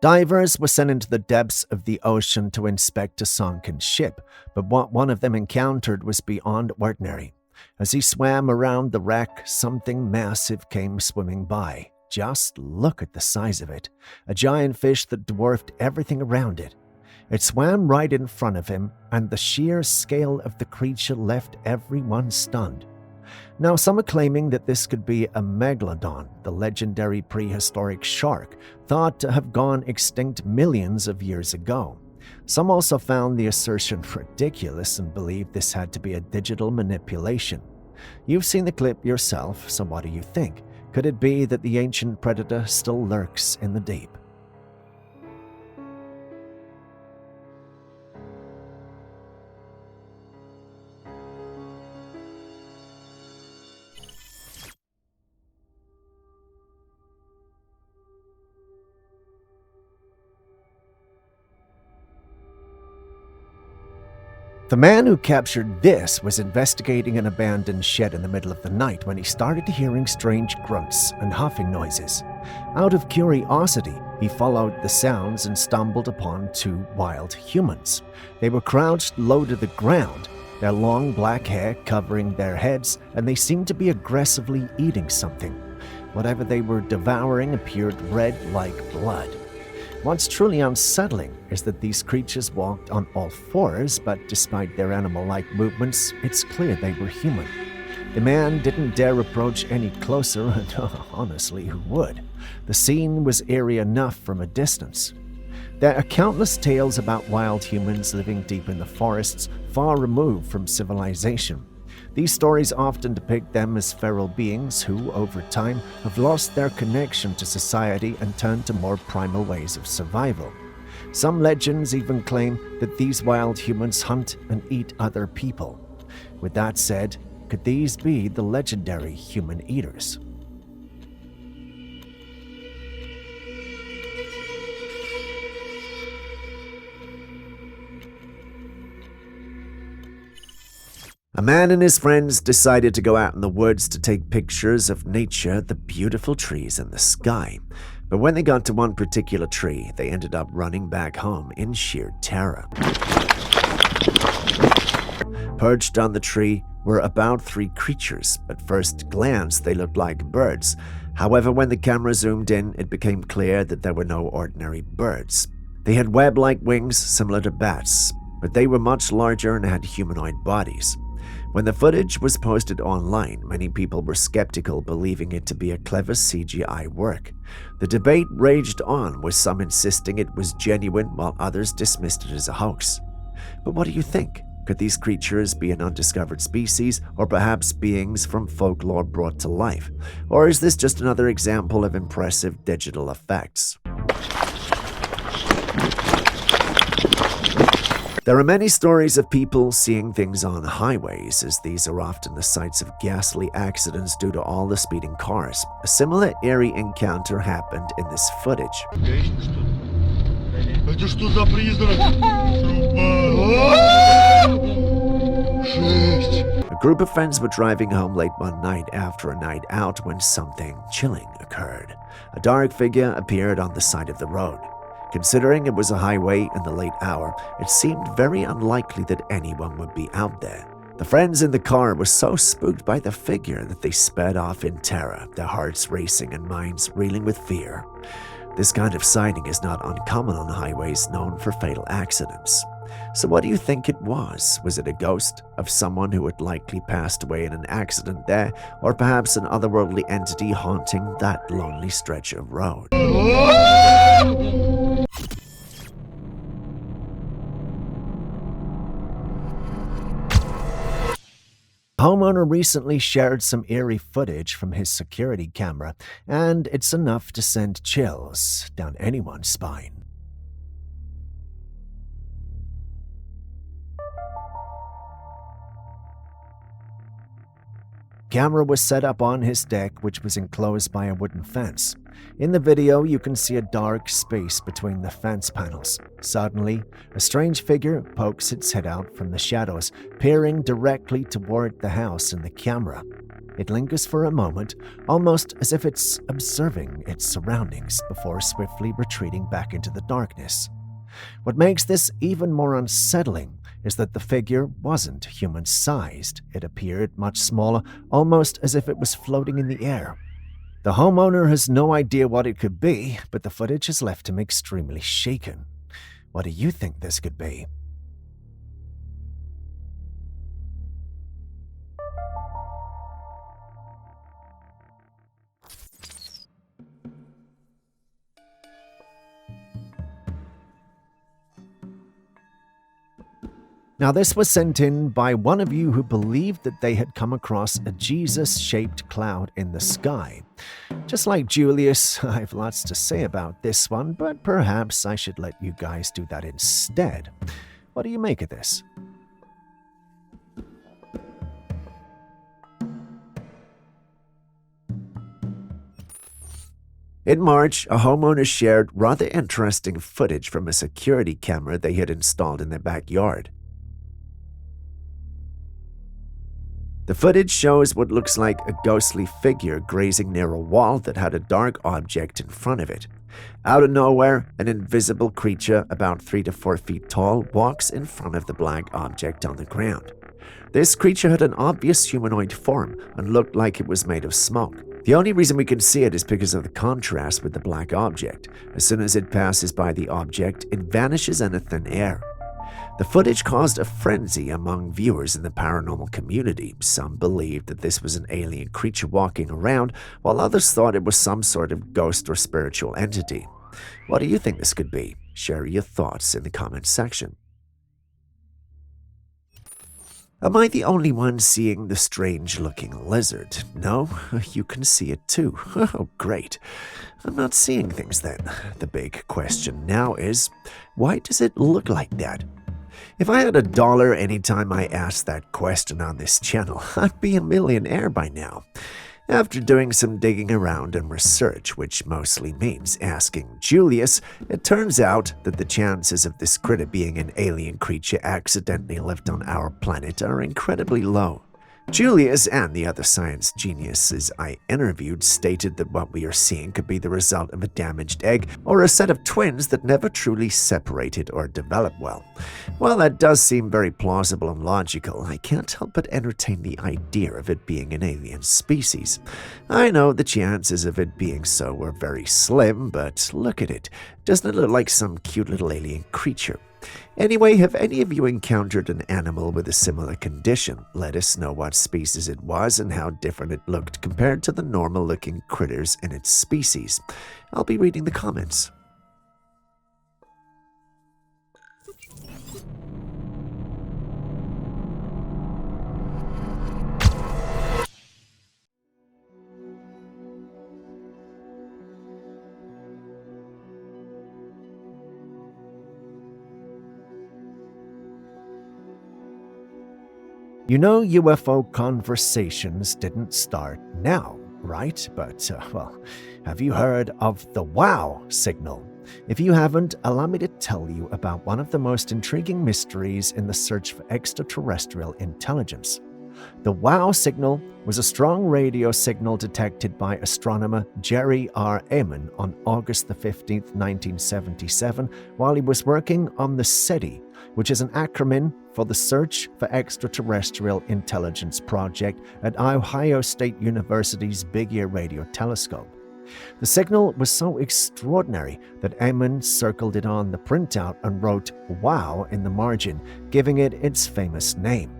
Divers were sent into the depths of the ocean to inspect a sunken ship, but what one of them encountered was beyond ordinary. As he swam around the wreck, something massive came swimming by. Just look at the size of it, a giant fish that dwarfed everything around it. It swam right in front of him, and the sheer scale of the creature left everyone stunned. Now, some are claiming that this could be a MacLeod, the legendary prehistoric shark, thought to have gone extinct millions of years ago. Some also found the assertion ridiculous and believed this had to be a digital manipulation. You've seen the clip yourself, so what do you think? Could it be that the ancient predator still lurks in the deep? The man who captured this was investigating an abandoned shed in the middle of the night when he started hearing strange grunts and huffing noises. Out of curiosity, he followed the sounds and stumbled upon two wild humans. They were crouched low to the ground, their long black hair covering their heads, and they seemed to be aggressively eating something. Whatever they were devouring appeared red like blood. What's truly unsettling is that these creatures walked on all fours, but despite their animal-like movements, it's clear they were human. The man didn't dare approach any closer, and honestly, who would? The scene was eerie enough from a distance. There are countless tales about wild humans living deep in the forests, far removed from civilization. These stories often depict them as feral beings who, over time, have lost their connection to society and turned to more primal ways of survival. Some legends even claim that these wild humans hunt and eat other people. With that said, could these be the legendary human eaters? A man and his friends decided to go out in the woods to take pictures of nature, the beautiful trees and the sky. But when they got to one particular tree, they ended up running back home in sheer terror. Perched on the tree were about 3 creatures. At first glance, they looked like birds. However, when the camera zoomed in, it became clear that there were no ordinary birds. They had web-like wings similar to bats, but they were much larger and had humanoid bodies. When the footage was posted online, many people were skeptical, believing it to be a clever CGI work. The debate raged on, with some insisting it was genuine while others dismissed it as a hoax. But what do you think? Could these creatures be an undiscovered species, or perhaps beings from folklore brought to life? Or is this just another example of impressive digital effects? There are many stories of people seeing things on highways, as these are often the sites of ghastly accidents due to all the speeding cars. A similar eerie encounter happened in this footage. A group of friends were driving home late one night after a night out when something chilling occurred. A dark figure appeared on the side of the road. Considering it was a highway in the late hour, it seemed very unlikely that anyone would be out there. The friends in the car were so spooked by the figure that they sped off in terror, their hearts racing and minds reeling with fear. This kind of sighting is not uncommon on highways known for fatal accidents. So what do you think it was? Was it a ghost of someone who had likely passed away in an accident there, or perhaps an otherworldly entity haunting that lonely stretch of road? A homeowner recently shared some eerie footage from his security camera, and it's enough to send chills down anyone's spine. Camera was set up on his deck, which was enclosed by a wooden fence. In the video, you can see a dark space between the fence panels. Suddenly, a strange figure pokes its head out from the shadows, peering directly toward the house in the camera. It lingers for a moment, almost as if it's observing its surroundings before swiftly retreating back into the darkness. What makes this even more unsettling is that the figure wasn't human-sized. It appeared much smaller, almost as if it was floating in the air. The homeowner has no idea what it could be, but the footage has left him extremely shaken. What do you think this could be? Now, this was sent in by one of you who believed that they had come across a Jesus-shaped cloud in the sky. Just like Julius, I have lots to say about this one, but perhaps I should let you guys do that instead. What do you make of this? In March, a homeowner shared rather interesting footage from a security camera they had installed in their backyard. The footage shows what looks like a ghostly figure grazing near a wall that had a dark object in front of it. Out of nowhere, an invisible creature about 3 to 4 feet tall walks in front of the black object on the ground. This creature had an obvious humanoid form and looked like it was made of smoke. The only reason we can see it is because of the contrast with the black object. As soon as it passes by the object, it vanishes into thin air. The footage caused a frenzy among viewers in the paranormal community. Some believed that this was an alien creature walking around, while others thought it was some sort of ghost or spiritual entity. What do you think this could be? Share your thoughts in the comments section. Am I the only one seeing the strange-looking lizard? No, you can see it too. Oh, great. I'm not seeing things then. The big question now is, why does it look like that? If I had $1 anytime I asked that question on this channel, I'd be a millionaire by now. After doing some digging around and research, which mostly means asking Julius, it turns out that the chances of this critter being an alien creature accidentally left on our planet are incredibly low. Julius and the other science geniuses I interviewed stated that what we are seeing could be the result of a damaged egg or a set of twins that never truly separated or developed well. While that does seem very plausible and logical, I can't help but entertain the idea of it being an alien species. I know the chances of it being so are very slim, but look at it. Doesn't it look like some cute little alien creature? Anyway, have any of you encountered an animal with a similar condition? Let us know what species it was and how different it looked compared to the normal-looking critters in its species. I'll be reading the comments. You know, UFO conversations didn't start now, right? But, have you heard of the WOW signal? If you haven't, allow me to tell you about one of the most intriguing mysteries in the search for extraterrestrial intelligence. The WOW signal was a strong radio signal detected by astronomer Jerry R. Amon on August 15, 1977, while he was working on the SETI, which is an acronym for the Search for Extraterrestrial Intelligence Project at Ohio State University's Big Ear Radio Telescope. The signal was so extraordinary that Amon circled it on the printout and wrote "WOW" in the margin, giving it its famous name.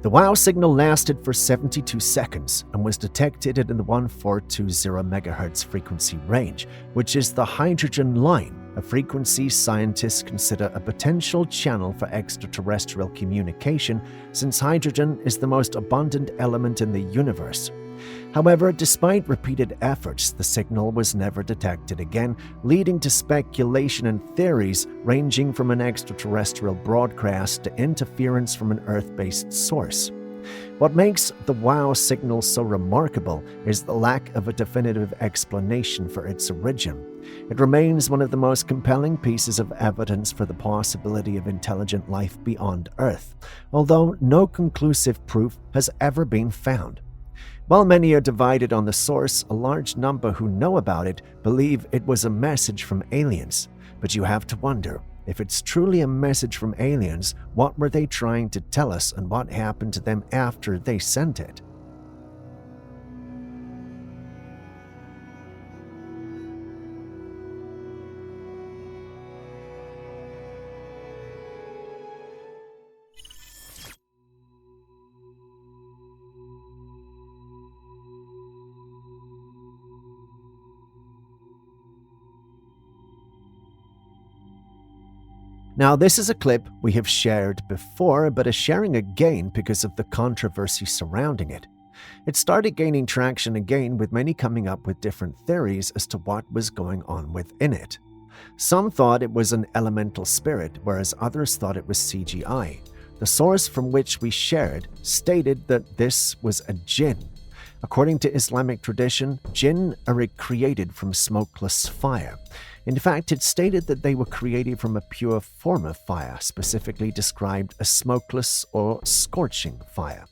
The WOW signal lasted for 72 seconds and was detected in the 1420 MHz frequency range, which is the hydrogen line, a frequency scientists consider a potential channel for extraterrestrial communication since hydrogen is the most abundant element in the universe. However, despite repeated efforts, the signal was never detected again, leading to speculation and theories ranging from an extraterrestrial broadcast to interference from an Earth-based source. What makes the WOW signal so remarkable is the lack of a definitive explanation for its origin. It remains one of the most compelling pieces of evidence for the possibility of intelligent life beyond Earth, although no conclusive proof has ever been found. While many are divided on the source, a large number who know about it believe it was a message from aliens. But you have to wonder, if it's truly a message from aliens, what were they trying to tell us and what happened to them after they sent it? Now, this is a clip we have shared before, but is sharing again because of the controversy surrounding it. It started gaining traction again, with many coming up with different theories as to what was going on within it. Some thought it was an elemental spirit, whereas others thought it was CGI. The source from which we shared stated that this was a jinn. According to Islamic tradition, jinn are created from smokeless fire. In fact, it stated that they were created from a pure form of fire, specifically described as smokeless or scorching fire.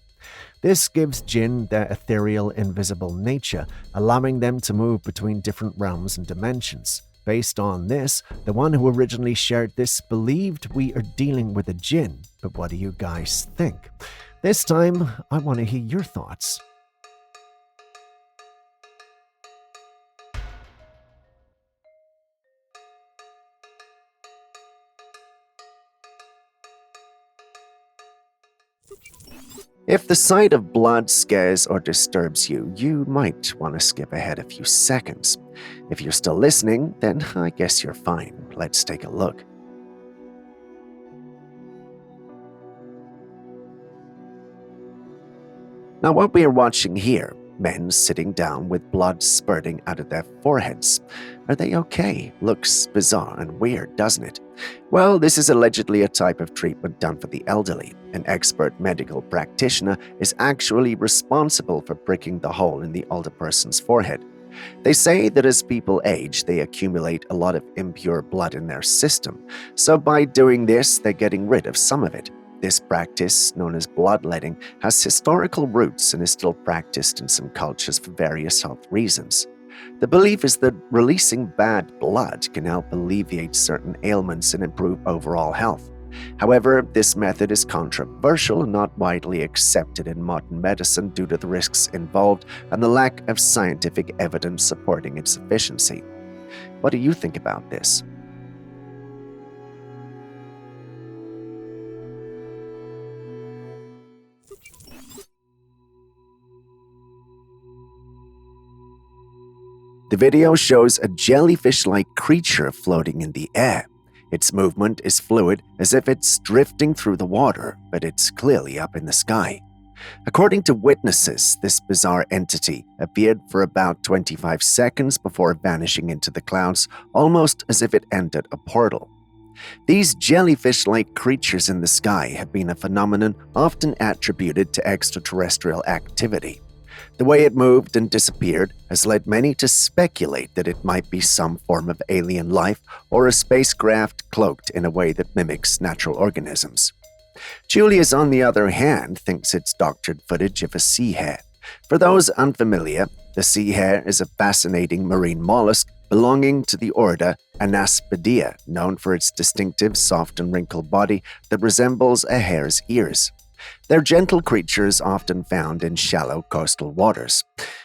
This gives jinn their ethereal, invisible nature, allowing them to move between different realms and dimensions. Based on this, the one who originally shared this believed we are dealing with a jinn, but what do you guys think? This time, I want to hear your thoughts. If the sight of blood scares or disturbs you, you might want to skip ahead a few seconds. If you're still listening, then I guess you're fine. Let's take a look. Now, what we are watching here, men sitting down with blood spurting out of their foreheads. Are they okay? Looks bizarre and weird, doesn't it? Well, this is allegedly a type of treatment done for the elderly. An expert medical practitioner is actually responsible for pricking the hole in the older person's forehead. They say that as people age, they accumulate a lot of impure blood in their system, so by doing this, they're getting rid of some of it. This practice, known as bloodletting, has historical roots and is still practiced in some cultures for various health reasons. The belief is that releasing bad blood can help alleviate certain ailments and improve overall health. However, this method is controversial and not widely accepted in modern medicine due to the risks involved and the lack of scientific evidence supporting its efficiency. What do you think about this? The video shows a jellyfish-like creature floating in the air. Its movement is fluid, as if it's drifting through the water, but it's clearly up in the sky. According to witnesses, this bizarre entity appeared for about 25 seconds before vanishing into the clouds, almost as if it entered a portal. These jellyfish-like creatures in the sky have been a phenomenon often attributed to extraterrestrial activity. The way it moved and disappeared has led many to speculate that it might be some form of alien life or a spacecraft cloaked in a way that mimics natural organisms. Julius, on the other hand, thinks it's doctored footage of a sea hare. For those unfamiliar, the sea hare is a fascinating marine mollusk belonging to the order Anaspidea, known for its distinctive soft and wrinkled body that resembles a hare's ears. They're gentle creatures often found in shallow coastal waters.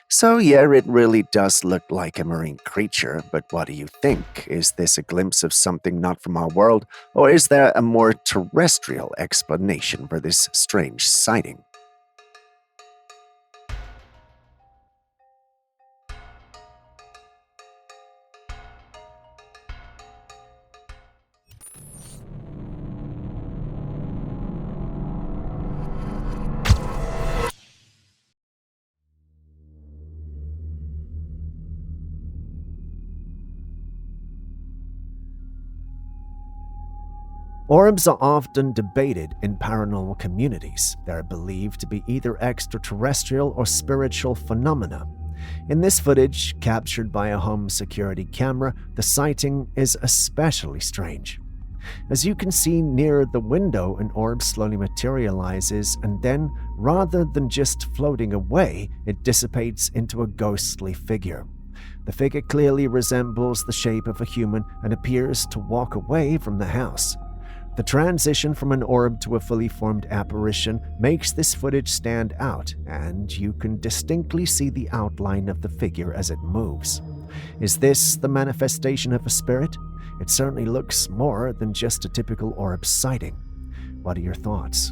So yeah, it really does look like a marine creature, but what do you think? Is this a glimpse of something not from our world, or is there a more terrestrial explanation for this strange sighting? Orbs are often debated in paranormal communities. They are believed to be either extraterrestrial or spiritual phenomena. In this footage, captured by a home security camera, the sighting is especially strange. As you can see near the window, an orb slowly materializes and then, rather than just floating away, it dissipates into a ghostly figure. The figure clearly resembles the shape of a human and appears to walk away from the house. The transition from an orb to a fully formed apparition makes this footage stand out, and you can distinctly see the outline of the figure as it moves. Is this the manifestation of a spirit? It certainly looks more than just a typical orb sighting. What are your thoughts?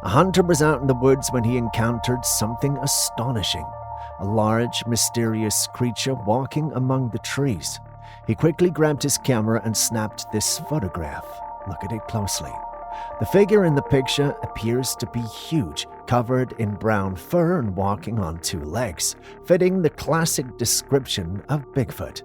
A hunter was out in the woods when he encountered something astonishing. A large, mysterious creature walking among the trees. He quickly grabbed his camera and snapped this photograph. Look at it closely. The figure in the picture appears to be huge, covered in brown fur and walking on two legs, fitting the classic description of Bigfoot.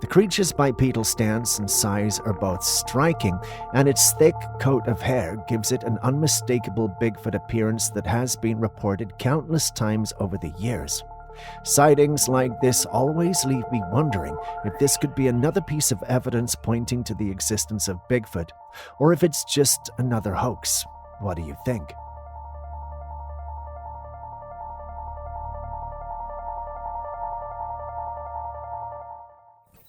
The creature's bipedal stance and size are both striking, and its thick coat of hair gives it an unmistakable Bigfoot appearance that has been reported countless times over the years. Sightings like this always leave me wondering if this could be another piece of evidence pointing to the existence of Bigfoot, or if it's just another hoax. What do you think?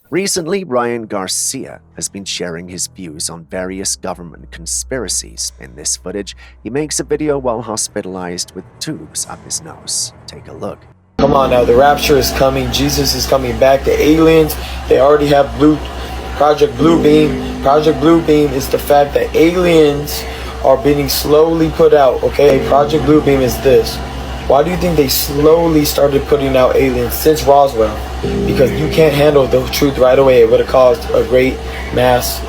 Recently, Ryan Garcia has been sharing his views on various government conspiracies. In this footage, he makes a video while hospitalized with tubes up his nose. Take a look. Come on now, the rapture is coming, Jesus is coming back, the aliens, they already have Project Bluebeam. Project Bluebeam is the fact that aliens are being slowly put out, okay? Project Bluebeam is this. Why do you think they slowly started putting out aliens since Roswell? Because you can't handle the truth right away. It would have caused a great mass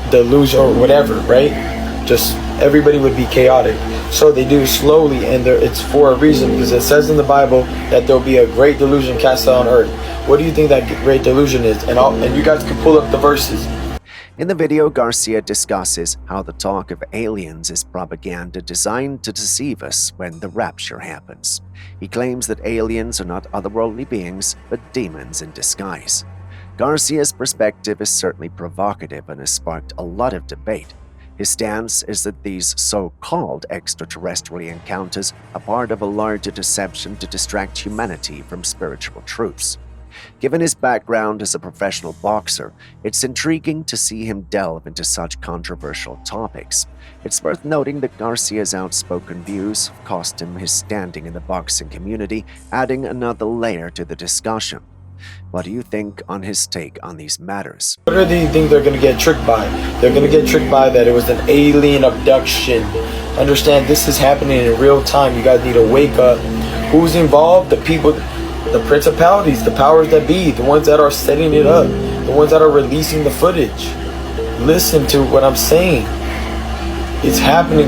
delusion or whatever, right? Just everybody would be chaotic. So they do slowly, and it's for a reason, because it says in the Bible that there'll be a great delusion cast out on earth. What do you think that great delusion is? And you guys can pull up the verses. In the video, Garcia discusses how the talk of aliens is propaganda designed to deceive us when the rapture happens. He claims that aliens are not otherworldly beings, but demons in disguise. Garcia's perspective is certainly provocative and has sparked a lot of debate. His stance is that these so-called extraterrestrial encounters are part of a larger deception to distract humanity from spiritual truths. Given his background as a professional boxer, it's intriguing to see him delve into such controversial topics. It's worth noting that Garcia's outspoken views cost him his standing in the boxing community, adding another layer to the discussion. What do you think on his take on these matters? What do you think they're going to get tricked by? They're going to get tricked by that it was an alien abduction. Understand, this is happening in real time. You guys need to wake up. Who's involved? The people, the principalities, the powers that be, the ones that are setting it up, the ones that are releasing the footage. Listen to what I'm saying. It's happening.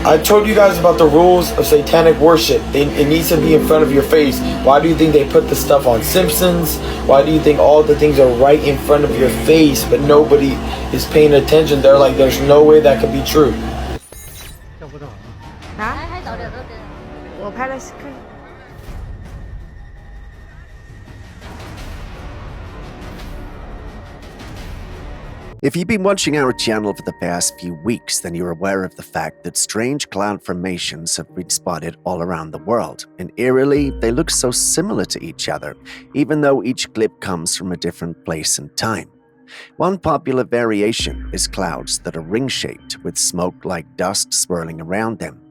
I told you guys about the rules of satanic worship. It needs to be in front of your face. Why do you think they put the stuff on Simpsons? Why do you think all the things are right in front of your face, but nobody is paying attention? They're like, there's no way that could be true. If you've been watching our channel for the past few weeks, then you're aware of the fact that strange cloud formations have been spotted all around the world, and eerily, they look so similar to each other, even though each clip comes from a different place and time. One popular variation is clouds that are ring-shaped, with smoke like dust swirling around them.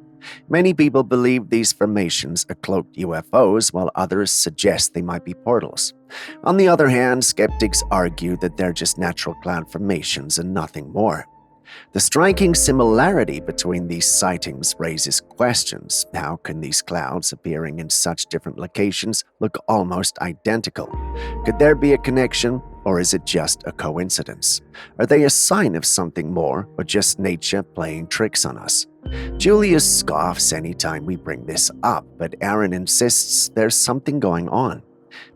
Many people believe these formations are cloaked UFOs, while others suggest they might be portals. On the other hand, skeptics argue that they're just natural cloud formations and nothing more. The striking similarity between these sightings raises questions. How can these clouds appearing in such different locations look almost identical? Could there be a connection, or is it just a coincidence? Are they a sign of something more, or just nature playing tricks on us? Julius scoffs anytime we bring this up, but Aaron insists there's something going on.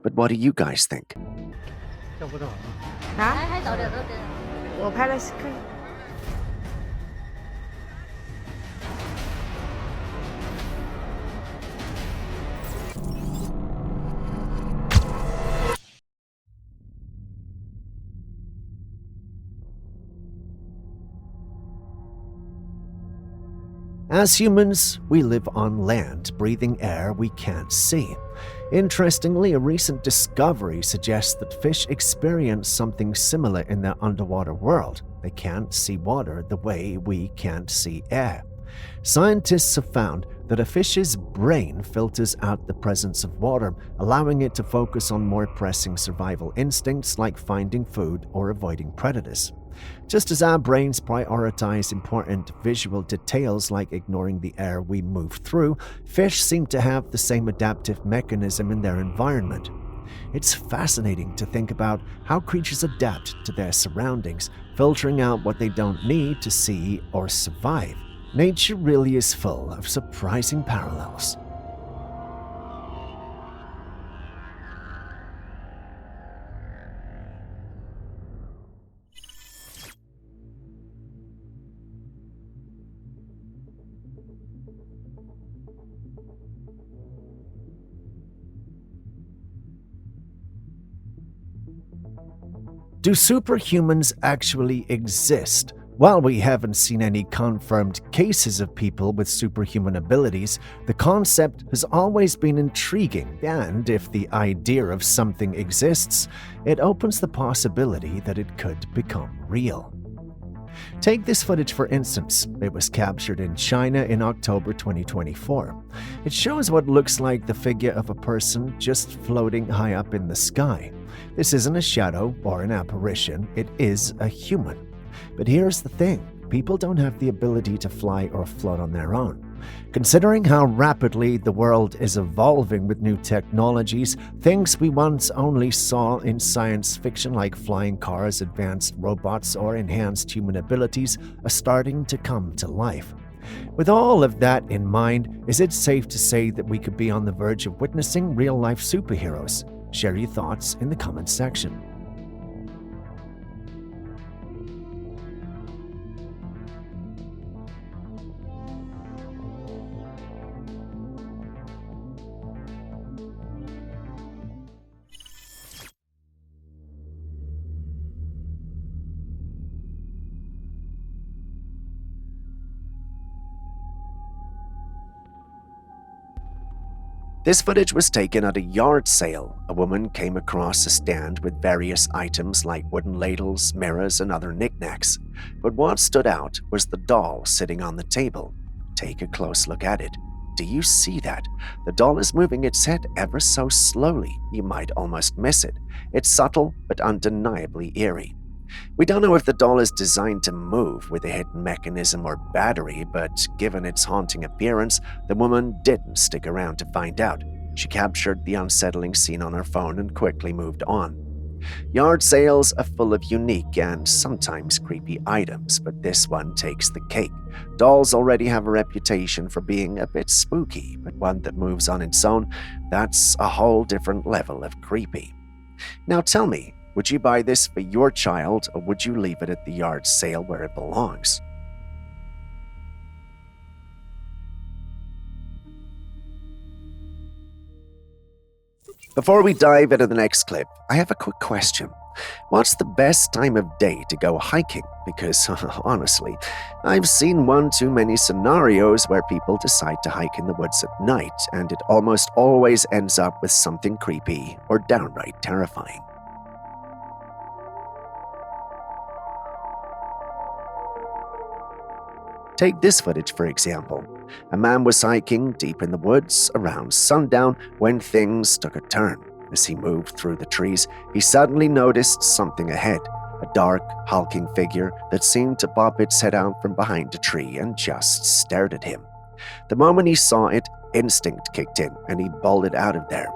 But what do you guys think? As humans, we live on land, breathing air we can't see. Interestingly, a recent discovery suggests that fish experience something similar in their underwater world. They can't see water the way we can't see air. Scientists have found that a fish's brain filters out the presence of water, allowing it to focus on more pressing survival instincts like finding food or avoiding predators. Just as our brains prioritize important visual details like ignoring the air we move through, fish seem to have the same adaptive mechanism in their environment. It's fascinating to think about how creatures adapt to their surroundings, filtering out what they don't need to see or survive. Nature really is full of surprising parallels. Do superhumans actually exist? While we haven't seen any confirmed cases of people with superhuman abilities, the concept has always been intriguing, and if the idea of something exists, it opens the possibility that it could become real. Take this footage for instance. It was captured in China in October 2024. It shows what looks like the figure of a person just floating high up in the sky. This isn't a shadow or an apparition, it is a human. But here's the thing, people don't have the ability to fly or float on their own. Considering how rapidly the world is evolving with new technologies, things we once only saw in science fiction like flying cars, advanced robots, or enhanced human abilities are starting to come to life. With all of that in mind, is it safe to say that we could be on the verge of witnessing real-life superheroes? Share your thoughts in the comments section. This footage was taken at a yard sale. A woman came across a stand with various items like wooden ladles, mirrors, and other knickknacks. But what stood out was the doll sitting on the table. Take a close look at it. Do you see that? The doll is moving its head ever so slowly. You might almost miss it. It's subtle but undeniably eerie. We don't know if the doll is designed to move with a hidden mechanism or battery, but given its haunting appearance, the woman didn't stick around to find out. She captured the unsettling scene on her phone and quickly moved on. Yard sales are full of unique and sometimes creepy items, but this one takes the cake. Dolls already have a reputation for being a bit spooky, but one that moves on its own, that's a whole different level of creepy. Now tell me, would you buy this for your child, or would you leave it at the yard sale where it belongs? Before we dive into the next clip, I have a quick question. What's the best time of day to go hiking? Because, honestly, I've seen one too many scenarios where people decide to hike in the woods at night, and it almost always ends up with something creepy or downright terrifying. Take this footage, for example. A man was hiking deep in the woods around sundown when things took a turn. As he moved through the trees, he suddenly noticed something ahead, a dark, hulking figure that seemed to pop its head out from behind a tree and just stared at him. The moment he saw it, instinct kicked in and he bolted out of there.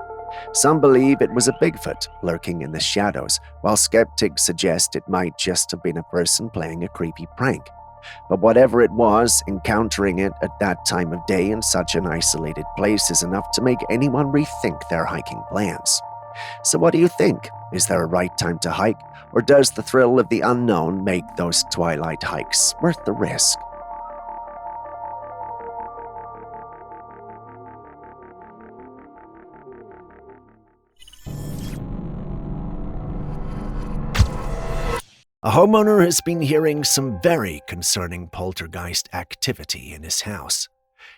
Some believe it was a Bigfoot lurking in the shadows, while skeptics suggest it might just have been a person playing a creepy prank. But whatever it was, encountering it at that time of day in such an isolated place is enough to make anyone rethink their hiking plans. So what do you think? Is there a right time to hike, or does the thrill of the unknown make those twilight hikes worth the risk? A homeowner has been hearing some very concerning poltergeist activity in his house.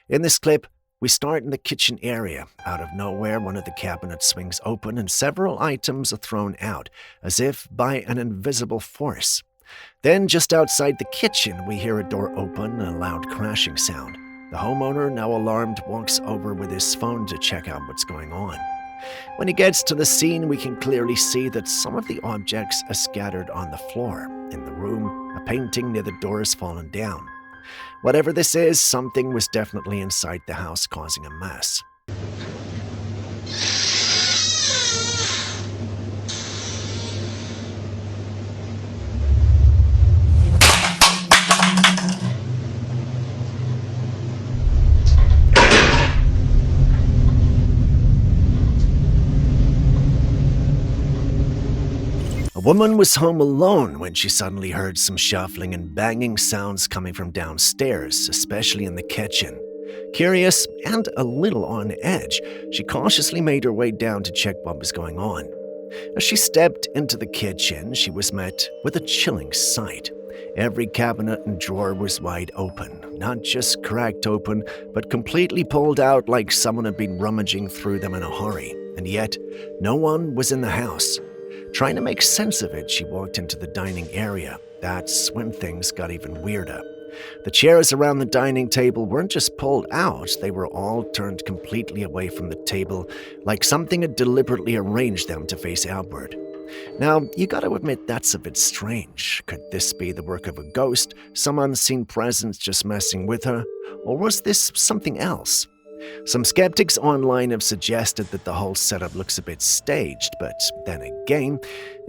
In this clip, we start in the kitchen area. Out of nowhere, one of the cabinets swings open and several items are thrown out, as if by an invisible force. Then, just outside the kitchen, we hear a door open and a loud crashing sound. The homeowner, now alarmed, walks over with his phone to check out what's going on. When he gets to the scene, we can clearly see that some of the objects are scattered on the floor. In the room, a painting near the door has fallen down. Whatever this is, something was definitely inside the house causing a mess. A woman was home alone when she suddenly heard some shuffling and banging sounds coming from downstairs, especially in the kitchen. Curious and a little on edge, she cautiously made her way down to check what was going on. As she stepped into the kitchen, she was met with a chilling sight. Every cabinet and drawer was wide open, not just cracked open, but completely pulled out like someone had been rummaging through them in a hurry, and yet no one was in the house. Trying to make sense of it, she walked into the dining area. That's when things got even weirder. The chairs around the dining table weren't just pulled out, they were all turned completely away from the table, like something had deliberately arranged them to face outward. Now, you gotta admit that's a bit strange. Could this be the work of a ghost, some unseen presence just messing with her? Or was this something else? Some skeptics online have suggested that the whole setup looks a bit staged, but then again,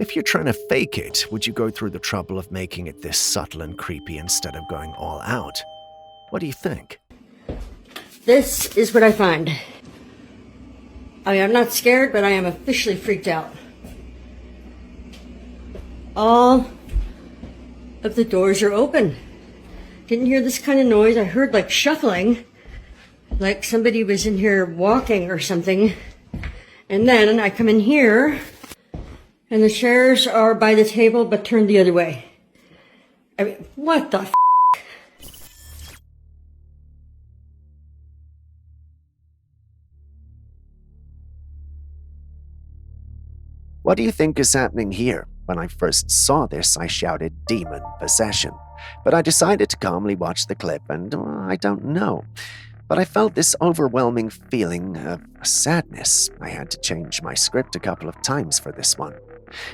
if you're trying to fake it, would you go through the trouble of making it this subtle and creepy instead of going all out? What do you think? This is what I find. I am not scared, but I am officially freaked out. All of the doors are open. Didn't hear this kind of noise. I heard like shuffling, like somebody was in here walking or something. And then I come in here, and the chairs are by the table but turned the other way. I mean, what the f***? What do you think is happening here? When I first saw this, I shouted demon possession. But I decided to calmly watch the clip, and I don't know. But I felt this overwhelming feeling of sadness. I had to change my script a couple of times for this one.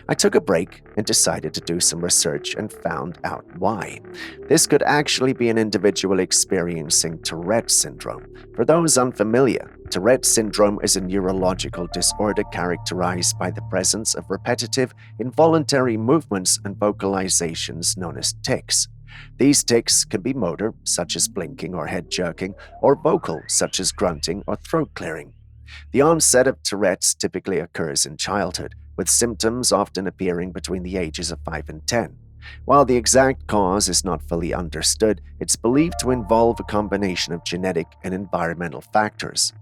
I took a break and decided to do some research and found out why. This could actually be an individual experiencing Tourette's syndrome. For those unfamiliar, Tourette's syndrome is a neurological disorder characterized by the presence of repetitive, involuntary movements and vocalizations known as tics. These tics can be motor, such as blinking or head jerking, or vocal, such as grunting or throat clearing. The onset of Tourette's typically occurs in childhood, with symptoms often appearing between the ages of 5 and 10. While the exact cause is not fully understood, it's believed to involve a combination of genetic and environmental factors.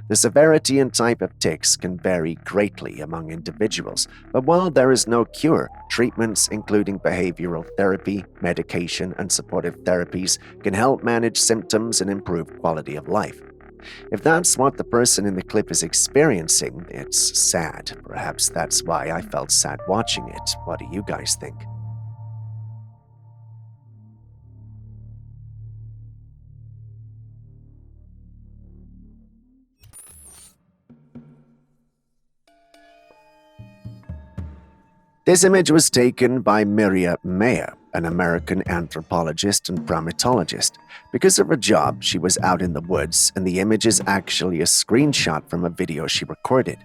The severity and type of tics can vary greatly among individuals, but while there is no cure, treatments including behavioral therapy, medication, and supportive therapies can help manage symptoms and improve quality of life. If that's what the person in the clip is experiencing, it's sad. Perhaps that's why I felt sad watching it. What do you guys think? This image was taken by Miria Mayer, an American anthropologist and primatologist. Because of her job, she was out in the woods, and the image is actually a screenshot from a video she recorded.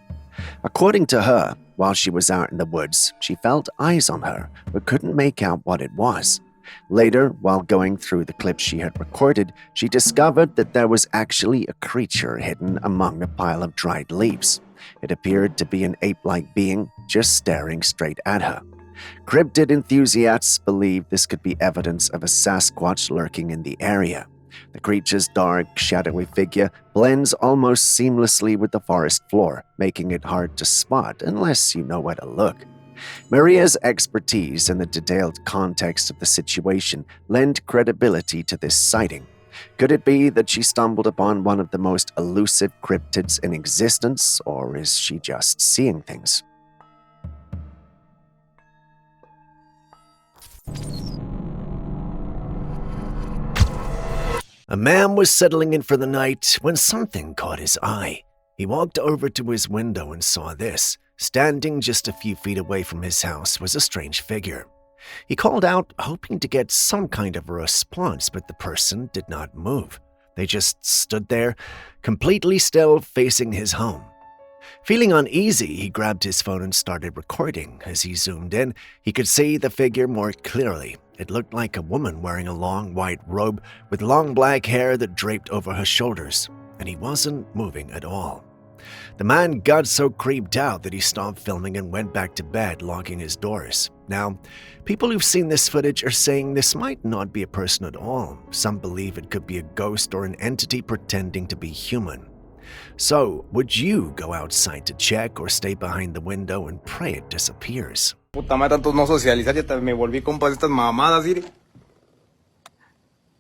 According to her, while she was out in the woods, she felt eyes on her, but couldn't make out what it was. Later, while going through the clips she had recorded, she discovered that there was actually a creature hidden among a pile of dried leaves. It appeared to be an ape-like being, just staring straight at her. Cryptid enthusiasts believe this could be evidence of a Sasquatch lurking in the area. The creature's dark, shadowy figure blends almost seamlessly with the forest floor, making it hard to spot unless you know where to look. Maria's expertise and the detailed context of the situation lend credibility to this sighting. Could it be that she stumbled upon one of the most elusive cryptids in existence, or is she just seeing things? A man was settling in for the night when something caught his eye. He walked over to his window and saw this. Standing just a few feet away from his house was a strange figure. He called out, hoping to get some kind of a response, but the person did not move. They just stood there, completely still, facing his home. Feeling uneasy, he grabbed his phone and started recording. As he zoomed in, he could see the figure more clearly. It looked like a woman wearing a long white robe with long black hair that draped over her shoulders, and he wasn't moving at all. The man got so creeped out that he stopped filming and went back to bed, locking his doors. Now, people who've seen this footage are saying this might not be a person at all. Some believe it could be a ghost or an entity pretending to be human. So, would you go outside to check or stay behind the window and pray it disappears? Puta madre, tanto no socializar, ya me volví compas de estas mamadas, ¿sí?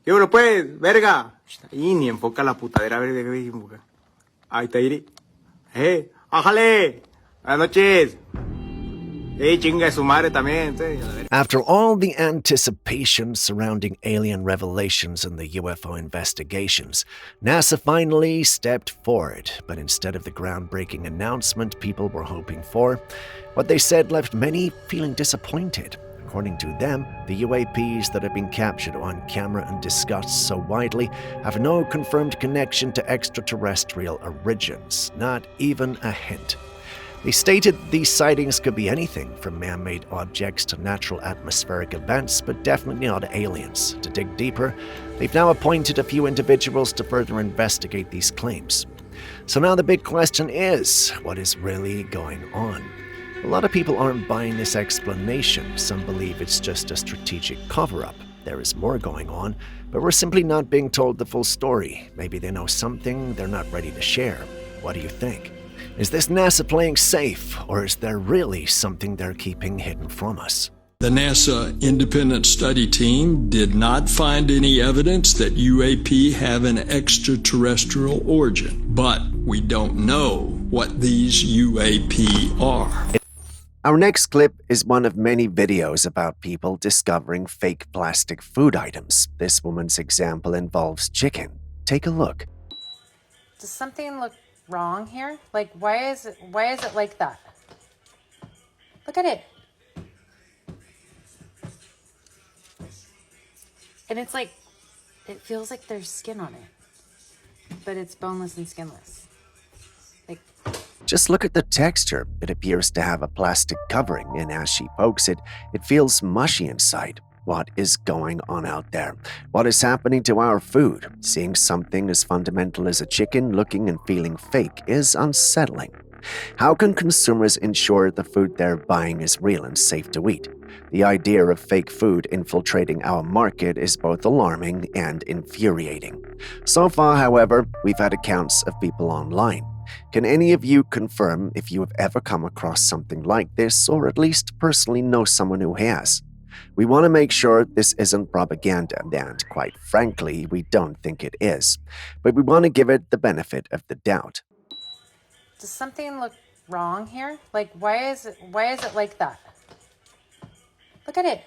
¿Qué bueno, pues, verga? Ahí ni enfoca la putadera, a ver, de enfoca. Ahí está, Iri. ¡Ájale! Buenas noches. Chinga de su madre también, sí. After all the anticipation surrounding alien revelations and the UFO investigations, NASA finally stepped forward, but instead of the groundbreaking announcement people were hoping for, what they said left many feeling disappointed. According to them, the UAPs that have been captured on camera and discussed so widely have no confirmed connection to extraterrestrial origins, not even a hint. They stated these sightings could be anything from man-made objects to natural atmospheric events, but definitely not aliens. To dig deeper, they've now appointed a few individuals to further investigate these claims. So now the big question is, what is really going on? A lot of people aren't buying this explanation. Some believe it's just a strategic cover-up. There is more going on, but we're simply not being told the full story. Maybe they know something they're not ready to share. What do you think? Is this NASA playing safe, or is there really something they're keeping hidden from us? The NASA independent study team did not find any evidence that UAP have an extraterrestrial origin, but we don't know what these UAP are. Our next clip is one of many videos about people discovering fake plastic food items. This woman's example involves chicken. Take a look. Does something look wrong here? Like, why is it like that? Look at it. And it's like, it feels like there's skin on it, but it's boneless and skinless. Like, just look at the texture. It appears to have a plastic covering, and as she pokes it, it feels mushy inside. What is going on out there? What is happening to our food? Seeing something as fundamental as a chicken looking and feeling fake is unsettling. How can consumers ensure the food they're buying is real and safe to eat? The idea of fake food infiltrating our market is both alarming and infuriating. So far, however, we've had accounts of people online. Can any of you confirm if you have ever come across something like this, or at least personally know someone who has? We want to make sure this isn't propaganda, and quite frankly, we don't think it is. But we want to give it the benefit of the doubt. does something look wrong here? Like, why is it like that? Look at it.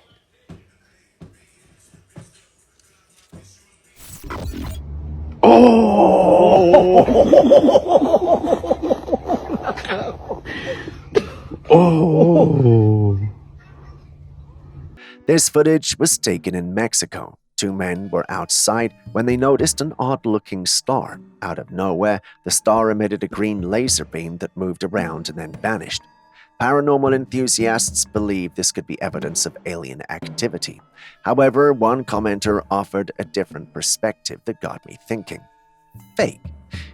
This footage was taken in Mexico. Two men were outside when they noticed an odd-looking star. Out of nowhere, the star emitted a green laser beam that moved around and then vanished. Paranormal enthusiasts believe this could be evidence of alien activity. However, one commenter offered a different perspective that got me thinking. Fake.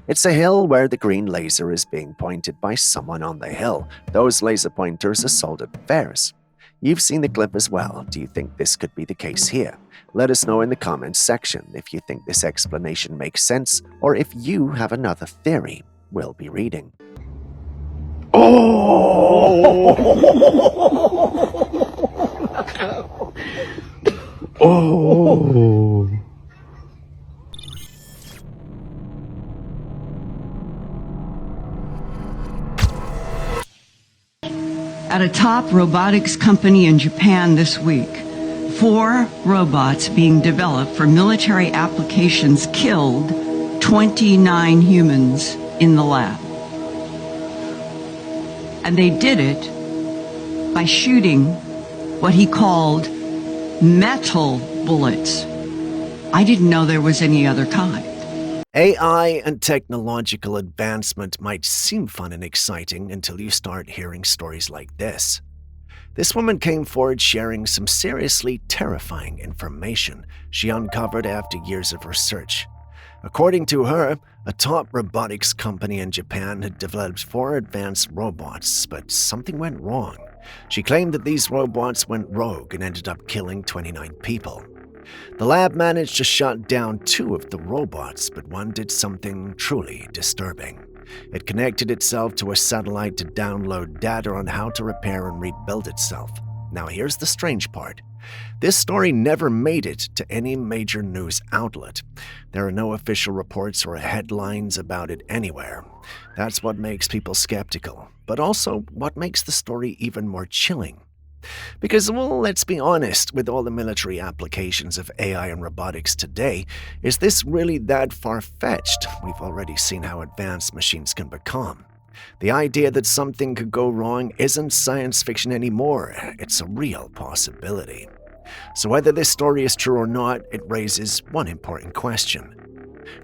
It's a hill where the green laser is being pointed by someone on the hill. Those laser pointers are sold at fairs. You've seen the clip as well. Do you think this could be the case here? Let us know in the comments section if you think this explanation makes sense or if you have another theory. We'll be reading. At a top robotics company in Japan this week, 4 robots being developed for military applications killed 29 humans in the lab. And they did it by shooting what he called metal bullets. I didn't know there was any other kind. AI and technological advancement might seem fun and exciting until you start hearing stories like this. This woman came forward sharing some seriously terrifying information she uncovered after years of research. According to her, a top robotics company in Japan had developed 4 advanced robots, but something went wrong. She claimed that these robots went rogue and ended up killing 29 people. The lab managed to shut down 2 of the robots, but one did something truly disturbing. It connected itself to a satellite to download data on how to repair and rebuild itself. Now here's the strange part. This story never made it to any major news outlet. There are no official reports or headlines about it anywhere. That's what makes people skeptical, but also what makes the story even more chilling. Because, well, let's be honest, with all the military applications of AI and robotics today, is this really that far-fetched? We've already seen how advanced machines can become. The idea that something could go wrong isn't science fiction anymore, it's a real possibility. So whether this story is true or not, it raises one important question.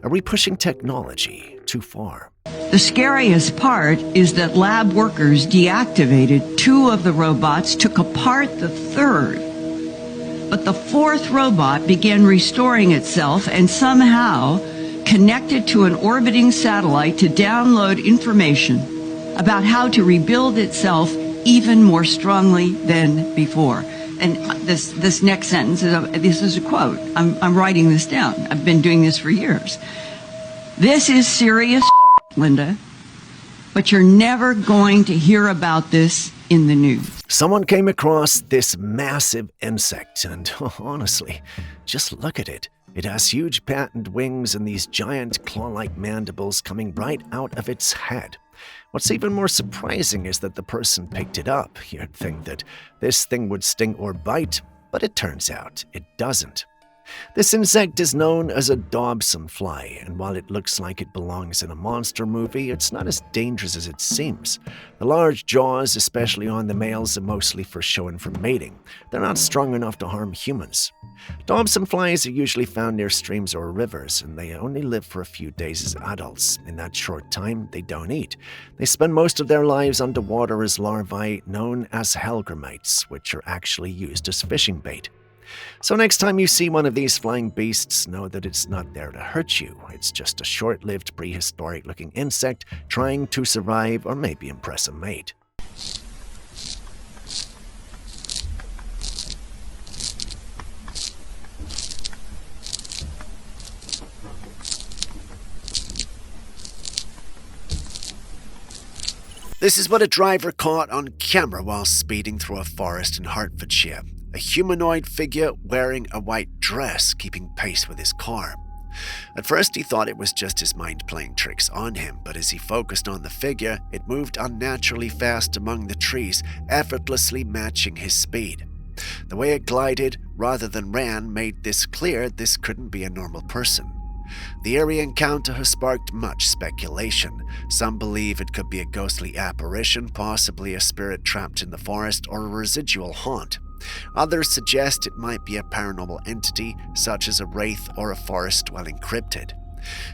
Are we pushing technology too far? The scariest part is that lab workers deactivated 2 of the robots, took apart the 3rd. But the 4th robot began restoring itself and somehow connected to an orbiting satellite to download information about how to rebuild itself even more strongly than before. And this next sentence, this is a quote. I'm writing this down. I've been doing this for years. This is serious, Linda, but you're never going to hear about this in the news. Someone came across this massive insect, and honestly, just look at it. It has huge patent wings and these giant claw-like mandibles coming right out of its head. What's even more surprising is that the person picked it up. You'd think that this thing would sting or bite, but it turns out it doesn't. This insect is known as a Dobson fly, and while it looks like it belongs in a monster movie, it's not as dangerous as it seems. The large jaws, especially on the males, are mostly for show and for mating. They're not strong enough to harm humans. Dobson flies are usually found near streams or rivers, and they only live for a few days as adults. In that short time, they don't eat. They spend most of their lives underwater as larvae known as hellgrammites, which are actually used as fishing bait. So next time you see one of these flying beasts, know that it's not there to hurt you. It's just a short-lived prehistoric-looking insect trying to survive or maybe impress a mate. This is what a driver caught on camera while speeding through a forest in Hertfordshire. A humanoid figure wearing a white dress keeping pace with his car. At first he thought it was just his mind playing tricks on him, but as he focused on the figure, it moved unnaturally fast among the trees, effortlessly matching his speed. The way it glided rather than ran made this clear this couldn't be a normal person. The eerie encounter has sparked much speculation. Some believe it could be a ghostly apparition, possibly a spirit trapped in the forest, or a residual haunt. Others suggest it might be a paranormal entity, such as a wraith or a forest-dwelling cryptid.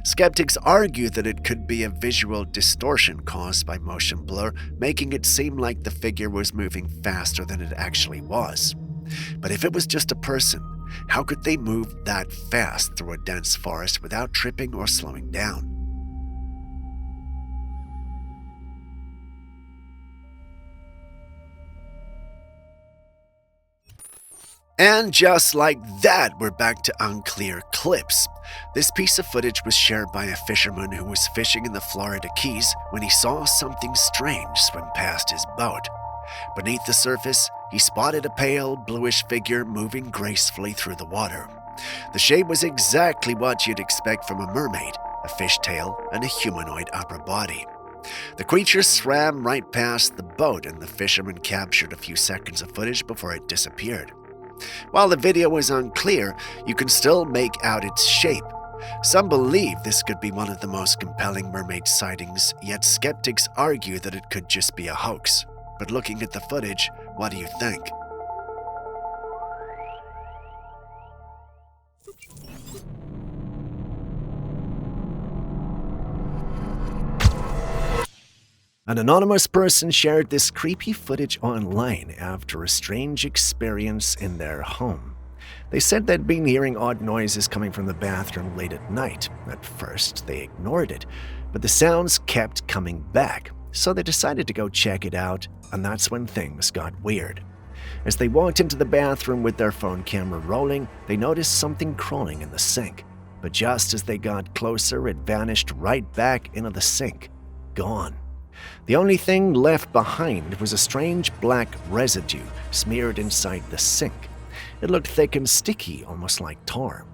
Skeptics argue that it could be a visual distortion caused by motion blur, making it seem like the figure was moving faster than it actually was. But if it was just a person, how could they move that fast through a dense forest without tripping or slowing down? And just like that, we're back to unclear clips. This piece of footage was shared by a fisherman who was fishing in the Florida Keys when he saw something strange swim past his boat. Beneath the surface, he spotted a pale, bluish figure moving gracefully through the water. The shape was exactly what you'd expect from a mermaid, a fishtail and a humanoid upper body. The creature swam right past the boat, and the fisherman captured a few seconds of footage before it disappeared. While the video is unclear, you can still make out its shape. Some believe this could be one of the most compelling mermaid sightings, yet skeptics argue that it could just be a hoax. But looking at the footage, what do you think? An anonymous person shared this creepy footage online after a strange experience in their home. They said they'd been hearing odd noises coming from the bathroom late at night. At first, they ignored it, but the sounds kept coming back, so they decided to go check it out, and that's when things got weird. As they walked into the bathroom with their phone camera rolling, they noticed something crawling in the sink. But just as they got closer, it vanished right back into the sink. Gone. The only thing left behind was a strange black residue smeared inside the sink. It looked thick and sticky, almost like tar.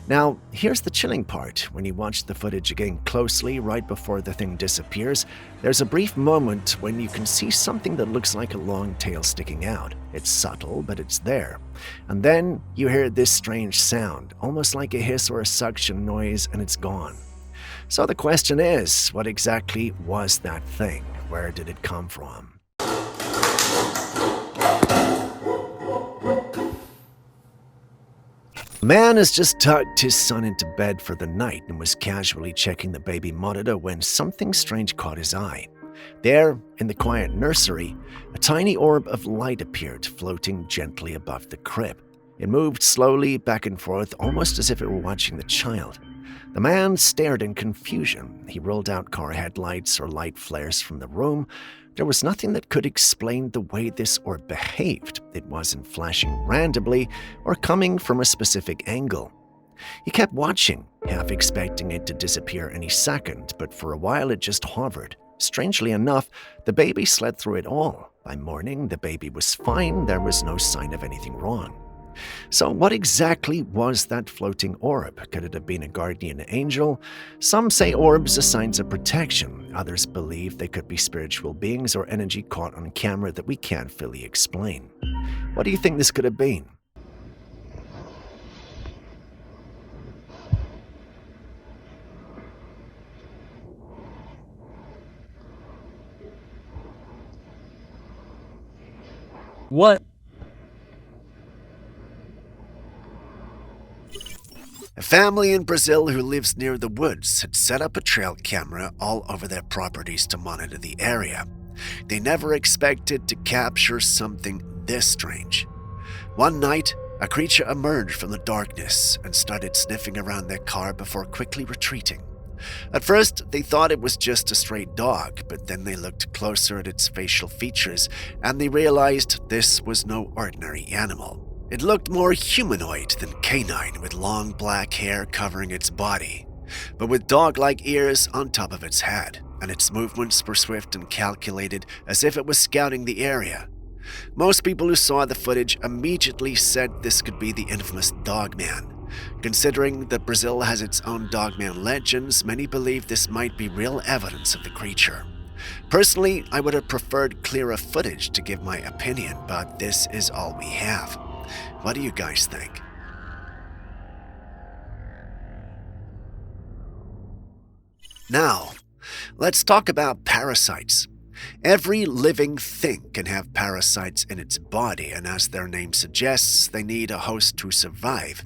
Now, here's the chilling part. When you watch the footage again closely right before the thing disappears, there's a brief moment when you can see something that looks like a long tail sticking out. It's subtle, but it's there. And then you hear this strange sound, almost like a hiss or a suction noise, and it's gone. So the question is, what exactly was that thing? Where did it come from? A man has just tucked his son into bed for the night and was casually checking the baby monitor when something strange caught his eye. There, in the quiet nursery, a tiny orb of light appeared, floating gently above the crib. It moved slowly back and forth, almost as if it were watching the child. The man stared in confusion. He rolled out car headlights or light flares from the room. There was nothing that could explain the way this orb behaved. It wasn't flashing randomly or coming from a specific angle. He kept watching, half expecting it to disappear any second, but for a while it just hovered. Strangely enough, the baby slept through it all. By morning, the baby was fine. There was no sign of anything wrong. So what exactly was that floating orb? Could it have been a guardian angel? Some say orbs are signs of protection. Others believe they could be spiritual beings or energy caught on camera that we can't fully explain. What do you think this could have been? What? A family in Brazil who lives near the woods had set up a trail camera all over their properties to monitor the area. They never expected to capture something this strange. One night, a creature emerged from the darkness and started sniffing around their car before quickly retreating. At first, they thought it was just a stray dog, but then they looked closer at its facial features and they realized this was no ordinary animal. It looked more humanoid than canine, with long black hair covering its body, but with dog-like ears on top of its head, and its movements were swift and calculated, as if it was scouting the area. Most people who saw the footage immediately said this could be the infamous Dogman. Considering that Brazil has its own Dogman legends, many believe this might be real evidence of the creature. Personally, I would have preferred clearer footage to give my opinion, but this is all we have. What do you guys think? Now, let's talk about parasites. Every living thing can have parasites in its body, and as their name suggests, they need a host to survive.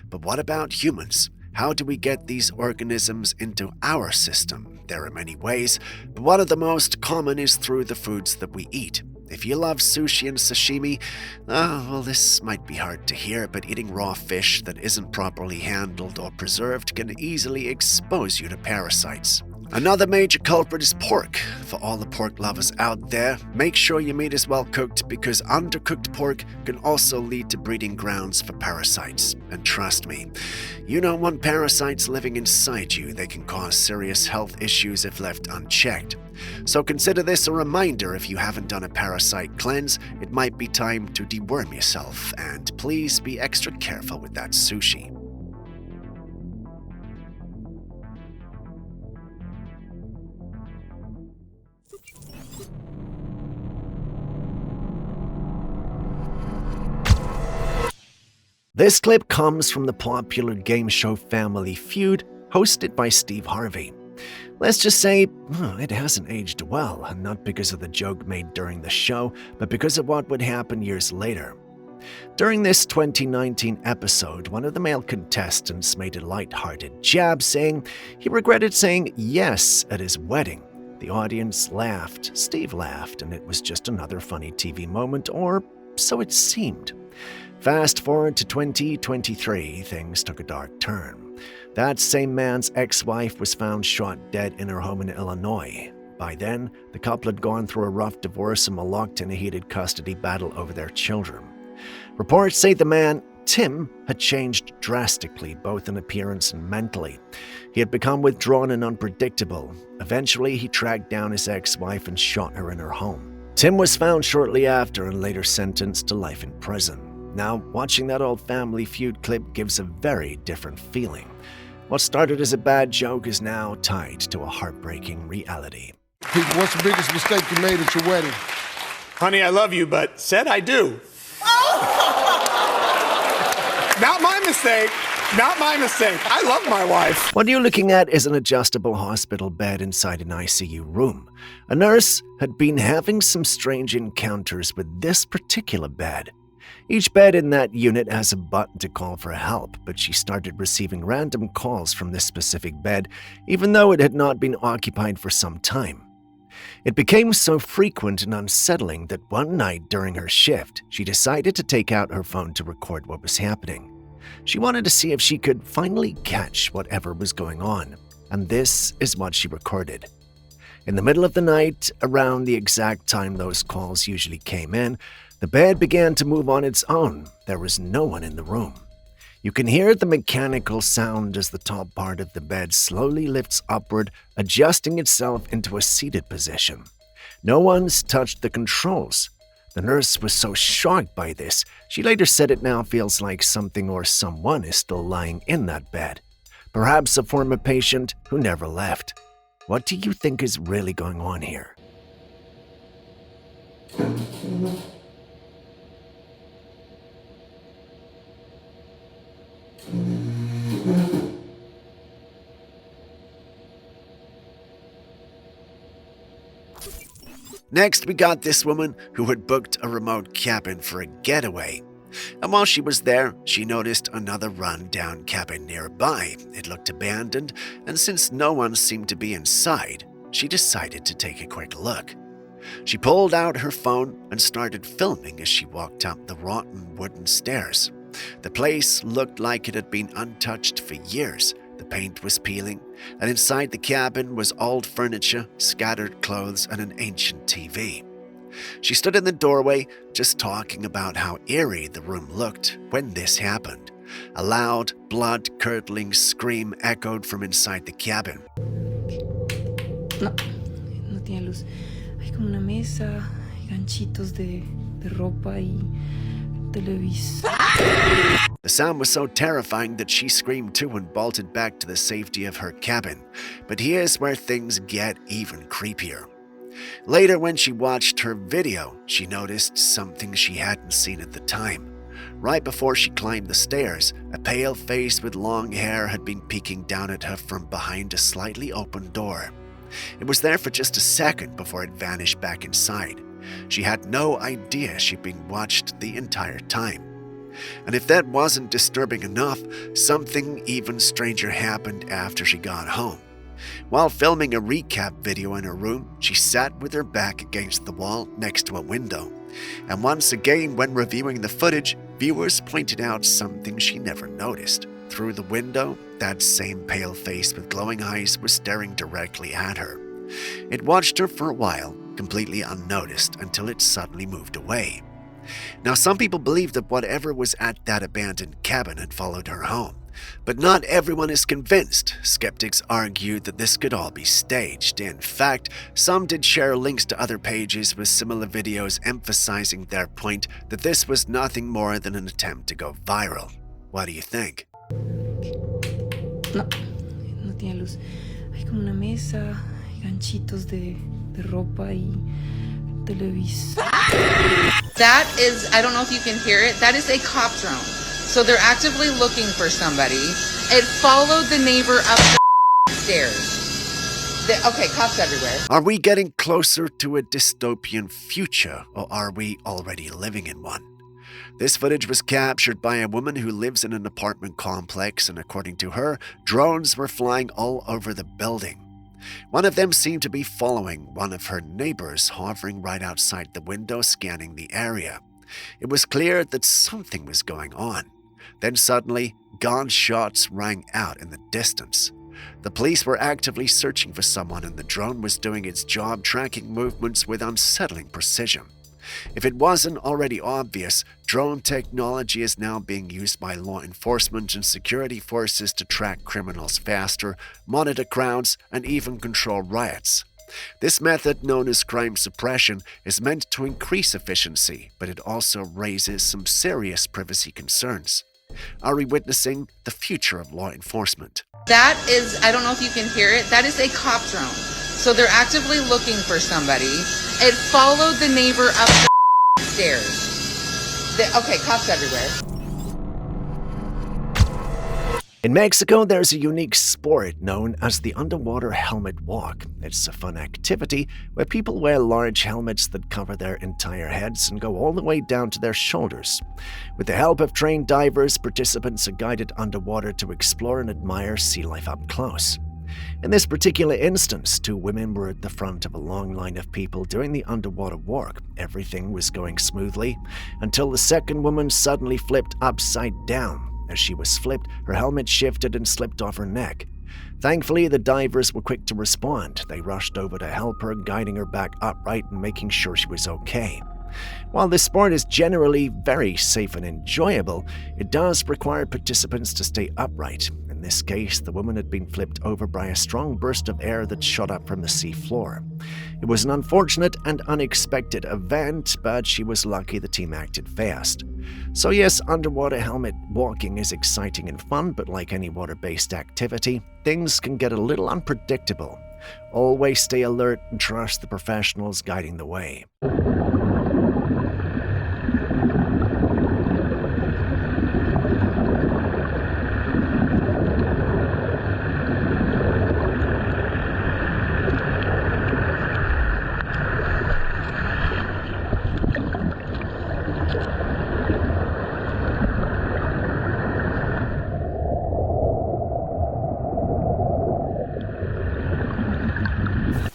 But what about humans? How do we get these organisms into our system? There are many ways, but one of the most common is through the foods that we eat. If you love sushi and sashimi, well, this might be hard to hear, but eating raw fish that isn't properly handled or preserved can easily expose you to parasites. Another major culprit is pork. For all the pork lovers out there, make sure your meat is well cooked, because undercooked pork can also lead to breeding grounds for parasites. And trust me, you don't want parasites living inside you. They can cause serious health issues if left unchecked. So consider this a reminder: if you haven't done a parasite cleanse, it might be time to deworm yourself. And please be extra careful with that sushi. This clip comes from the popular game show Family Feud, hosted by Steve Harvey. Let's just say, it hasn't aged well, and not because of the joke made during the show, but because of what would happen years later. During this 2019 episode, one of the male contestants made a lighthearted jab, saying he regretted saying yes at his wedding. The audience laughed, Steve laughed, and it was just another funny TV moment, or so it seemed. Fast forward to 2023, things took a dark turn. That same man's ex-wife was found shot dead in her home in Illinois. By then, the couple had gone through a rough divorce and were locked in a heated custody battle over their children. Reports say the man, Tim, had changed drastically, both in appearance and mentally. He had become withdrawn and unpredictable. Eventually, he tracked down his ex-wife and shot her in her home. Tim was found shortly after and later sentenced to life in prison. Now, watching that old Family Feud clip gives a very different feeling. What started as a bad joke is now tied to a heartbreaking reality. What's the biggest mistake you made at your wedding? Honey, I love you, but said I do. Not my mistake. Not my mistake. I love my wife. What you're looking at is an adjustable hospital bed inside an ICU room. A nurse had been having some strange encounters with this particular bed. Each bed in that unit has a button to call for help, but she started receiving random calls from this specific bed, even though it had not been occupied for some time. It became so frequent and unsettling that one night during her shift, she decided to take out her phone to record what was happening. She wanted to see if she could finally catch whatever was going on, and this is what she recorded. In the middle of the night, around the exact time those calls usually came in, the bed began to move on its own. There was no one in the room. You can hear the mechanical sound as the top part of the bed slowly lifts upward, adjusting itself into a seated position. No one's touched the controls. The nurse was so shocked by this, she later said it now feels like something or someone is still lying in that bed. Perhaps a former patient who never left. What do you think is really going on here? Next, we got this woman who had booked a remote cabin for a getaway. And while she was there, she noticed another run-down cabin nearby. It looked abandoned, and since no one seemed to be inside, she decided to take a quick look. She pulled out her phone and started filming as she walked up the rotten wooden stairs. The place looked like it had been untouched for years. The paint was peeling, and inside the cabin was old furniture, scattered clothes, and an ancient TV. She stood in the doorway, just talking about how eerie the room looked when this happened. A loud, blood-curdling scream echoed from inside the cabin. No tiene luz. Hay como una mesa, ganchitos de ropa y televisor. The sound was so terrifying that she screamed too and bolted back to the safety of her cabin. But here's where things get even creepier. Later, when she watched her video, she noticed something she hadn't seen at the time. Right before she climbed the stairs, a pale face with long hair had been peeking down at her from behind a slightly open door. It was there for just a second before it vanished back inside. She had no idea she'd been watched the entire time. And if that wasn't disturbing enough, something even stranger happened after she got home. While filming a recap video in her room, she sat with her back against the wall next to a window. And once again, when reviewing the footage, viewers pointed out something she never noticed. Through the window, that same pale face with glowing eyes was staring directly at her. It watched her for a while, completely unnoticed, until it suddenly moved away. Now, some people believe that whatever was at that abandoned cabin had followed her home. But not everyone is convinced. Skeptics argue that this could all be staged. In fact, some did share links to other pages with similar videos emphasizing their point that this was nothing more than an attempt to go viral. What do you think? No tiene luz. Hay como una mesa, ganchitos de ropa y televisor. That is, I don't know if you can hear it, that is a cop drone. So they're actively looking for somebody. It followed the neighbor up the stairs. Okay, cops everywhere. Are we getting closer to a dystopian future, or are we already living in one? This footage was captured by a woman who lives in an apartment complex, and according to her, drones were flying all over the building. One of them seemed to be following one of her neighbors, hovering right outside the window, scanning the area. It was clear that something was going on. Then suddenly, gunshots rang out in the distance. The police were actively searching for someone, and the drone was doing its job, tracking movements with unsettling precision. If it wasn't already obvious, drone technology is now being used by law enforcement and security forces to track criminals faster, monitor crowds, and even control riots. This method, known as crime suppression, is meant to increase efficiency, but it also raises some serious privacy concerns. Are we witnessing the future of law enforcement? That is, I don't know if you can hear it, that is a cop drone. So they're actively looking for somebody. It followed the neighbor up the stairs. Okay, cops everywhere. In Mexico, there's a unique sport known as the underwater helmet walk. It's a fun activity where people wear large helmets that cover their entire heads and go all the way down to their shoulders. With the help of trained divers, participants are guided underwater to explore and admire sea life up close. In this particular instance, 2 women were at the front of a long line of people doing the underwater walk. Everything was going smoothly until the second woman suddenly flipped upside down. As she was flipped, her helmet shifted and slipped off her neck. Thankfully, the divers were quick to respond. They rushed over to help her, guiding her back upright and making sure she was okay. While this sport is generally very safe and enjoyable, it does require participants to stay upright. In this case, the woman had been flipped over by a strong burst of air that shot up from the sea floor. It was an unfortunate and unexpected event, but she was lucky the team acted fast. So yes, underwater helmet walking is exciting and fun, but like any water-based activity, things can get a little unpredictable. Always stay alert and trust the professionals guiding the way.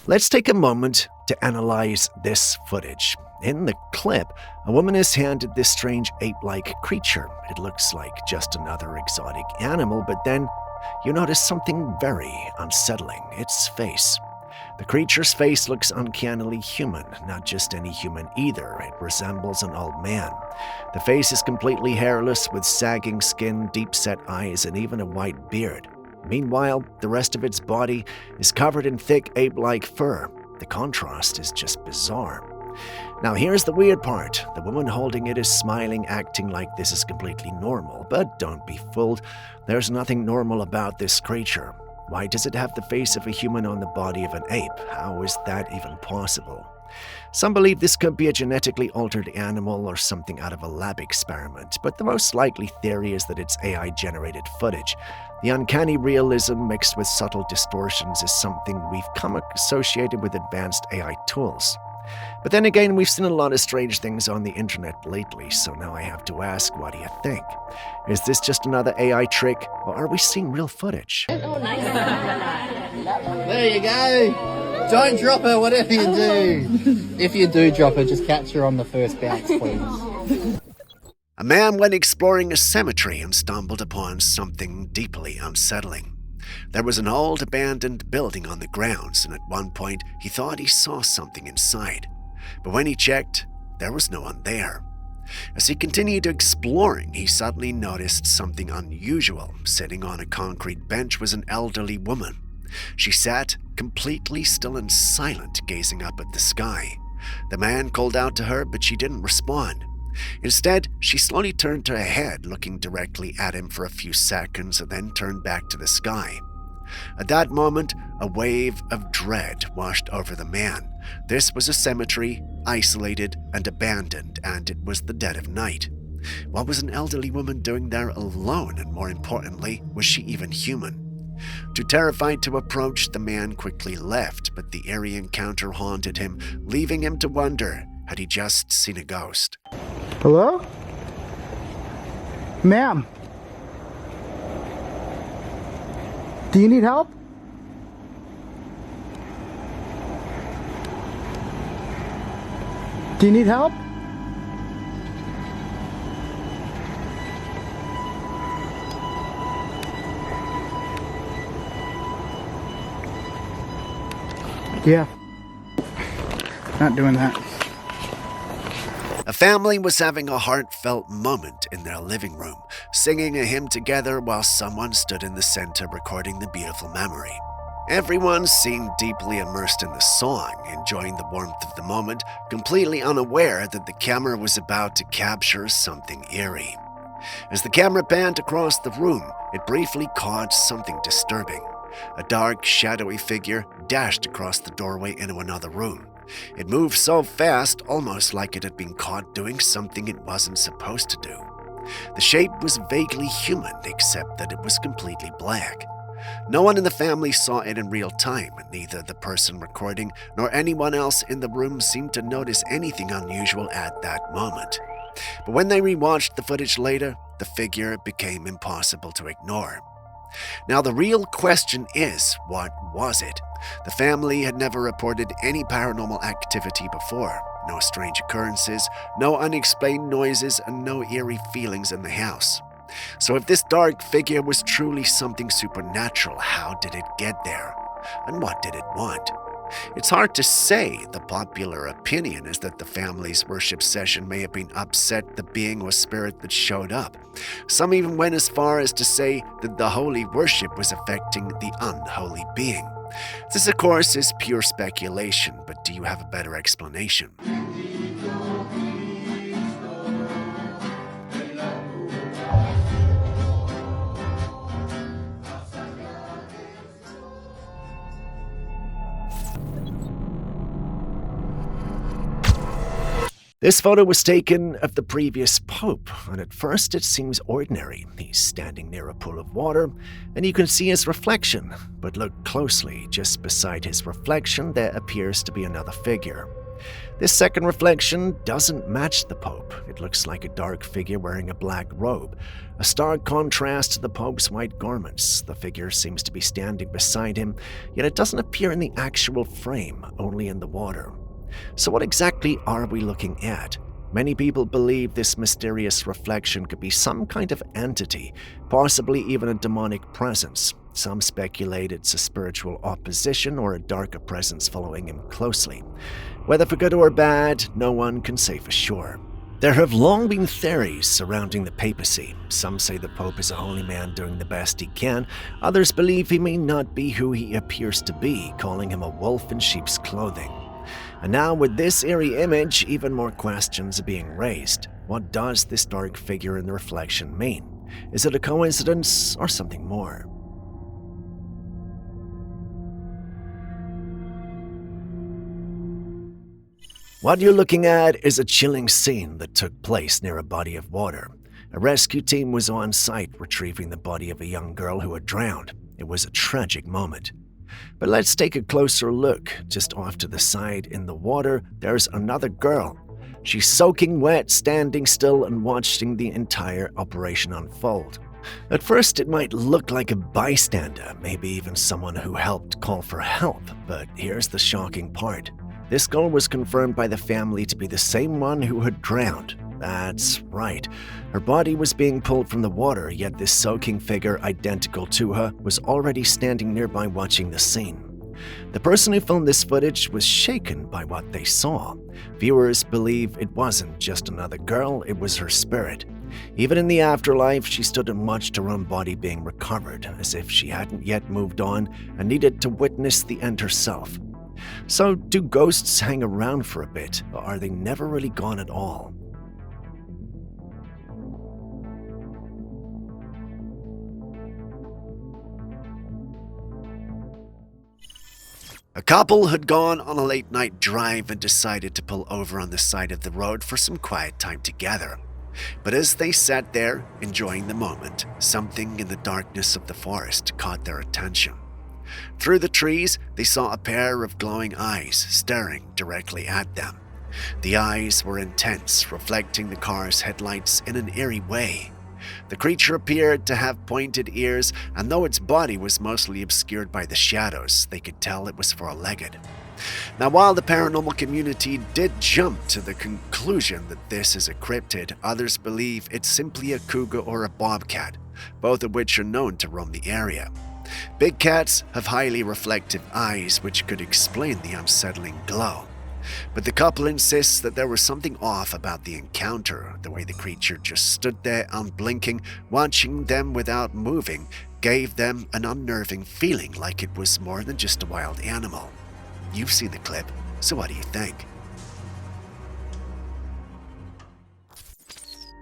Let's take a moment to analyze this footage. In the clip, a woman is handed this strange ape-like creature. It looks like just another exotic animal, but then you notice something very unsettling: its face. The creature's face looks uncannily human, not just any human either. It resembles an old man. The face is completely hairless, with sagging skin, deep-set eyes, and even a white beard. Meanwhile, the rest of its body is covered in thick ape-like fur. The contrast is just bizarre. Now here's the weird part. The woman holding it is smiling, acting like this is completely normal. But don't be fooled. There's nothing normal about this creature. Why does it have the face of a human on the body of an ape? How is that even possible? Some believe this could be a genetically altered animal or something out of a lab experiment, but the most likely theory is that it's AI-generated footage. The uncanny realism mixed with subtle distortions is something we've come associated with advanced AI tools. But then again, we've seen a lot of strange things on the internet lately, so now I have to ask, what do you think? Is this just another AI trick, or are we seeing real footage? There you go! Don't drop her, whatever you do. If you do drop her, just catch her on the first bounce, please. A man went exploring a cemetery and stumbled upon something deeply unsettling. There was an old abandoned building on the grounds, and at one point he thought he saw something inside. But when he checked, there was no one there. As he continued exploring, he suddenly noticed something unusual. Sitting on a concrete bench was an elderly woman. She sat completely still and silent, gazing up at the sky. The man called out to her, but she didn't respond. Instead, she slowly turned her head, looking directly at him for a few seconds, and then turned back to the sky. At that moment, a wave of dread washed over the man. This was a cemetery, isolated and abandoned, and it was the dead of night. What was an elderly woman doing there alone, and more importantly, was she even human? Too terrified to approach, the man quickly left, but the eerie encounter haunted him, leaving him to wonder, had he just seen a ghost? Hello? Ma'am? Do you need help? Do you need help? Yeah. Not doing that. A family was having a heartfelt moment in their living room, singing a hymn together while someone stood in the center recording the beautiful memory. Everyone seemed deeply immersed in the song, enjoying the warmth of the moment, completely unaware that the camera was about to capture something eerie. As the camera panned across the room, it briefly caught something disturbing. A dark, shadowy figure dashed across the doorway into another room. It moved so fast, almost like it had been caught doing something it wasn't supposed to do. The shape was vaguely human, except that it was completely black. No one in the family saw it in real time, and neither the person recording nor anyone else in the room seemed to notice anything unusual at that moment. But when they rewatched the footage later, the figure became impossible to ignore. Now, the real question is, what was it? The family had never reported any paranormal activity before. No strange occurrences, no unexplained noises, and no eerie feelings in the house. So if this dark figure was truly something supernatural, how did it get there? And what did it want? It's hard to say. The popular opinion is that the family's worship session may have been upset the being or spirit that showed up. Some even went as far as to say that the holy worship was affecting the unholy being. This, of course, is pure speculation, but do you have a better explanation? This photo was taken of the previous pope, and at first it seems ordinary. He's standing near a pool of water, and you can see his reflection. But look closely, just beside his reflection there appears to be another figure. This second reflection doesn't match the pope. It looks like a dark figure wearing a black robe, a stark contrast to the pope's white garments. The figure seems to be standing beside him, yet it doesn't appear in the actual frame, only in the water. So what exactly are we looking at? Many people believe this mysterious reflection could be some kind of entity, possibly even a demonic presence. Some speculate it's a spiritual opposition or a darker presence following him closely. Whether for good or bad, no one can say for sure. There have long been theories surrounding the papacy. Some say the Pope is a holy man doing the best he can. Others believe he may not be who he appears to be, calling him a wolf in sheep's clothing. And now with this eerie image, even more questions are being raised. What does this dark figure in the reflection mean? Is it a coincidence or something more? What you're looking at is a chilling scene that took place near a body of water. A rescue team was on site retrieving the body of a young girl who had drowned. It was a tragic moment. But let's take a closer look. Just off to the side in the water, there's another girl. She's soaking wet, standing still and watching the entire operation unfold. At first, it might look like a bystander, maybe even someone who helped call for help, but here's the shocking part. This girl was confirmed by the family to be the same one who had drowned. That's right. Her body was being pulled from the water, yet this soaking figure identical to her was already standing nearby watching the scene. The person who filmed this footage was shaken by what they saw. Viewers believe it wasn't just another girl, it was her spirit. Even in the afterlife, she stood and watched her own body being recovered, as if she hadn't yet moved on and needed to witness the end herself. So, do ghosts hang around for a bit, or are they never really gone at all? A couple had gone on a late-night drive and decided to pull over on the side of the road for some quiet time together. But as they sat there, enjoying the moment, something in the darkness of the forest caught their attention. Through the trees, they saw a pair of glowing eyes staring directly at them. The eyes were intense, reflecting the car's headlights in an eerie way. The creature appeared to have pointed ears, and though its body was mostly obscured by the shadows, they could tell it was four-legged. Now, while the paranormal community did jump to the conclusion that this is a cryptid, others believe it's simply a cougar or a bobcat, both of which are known to roam the area. Big cats have highly reflective eyes, which could explain the unsettling glow. But the couple insists that there was something off about the encounter. The way the creature just stood there unblinking, watching them without moving, gave them an unnerving feeling, like it was more than just a wild animal. You've seen the clip, so what do you think?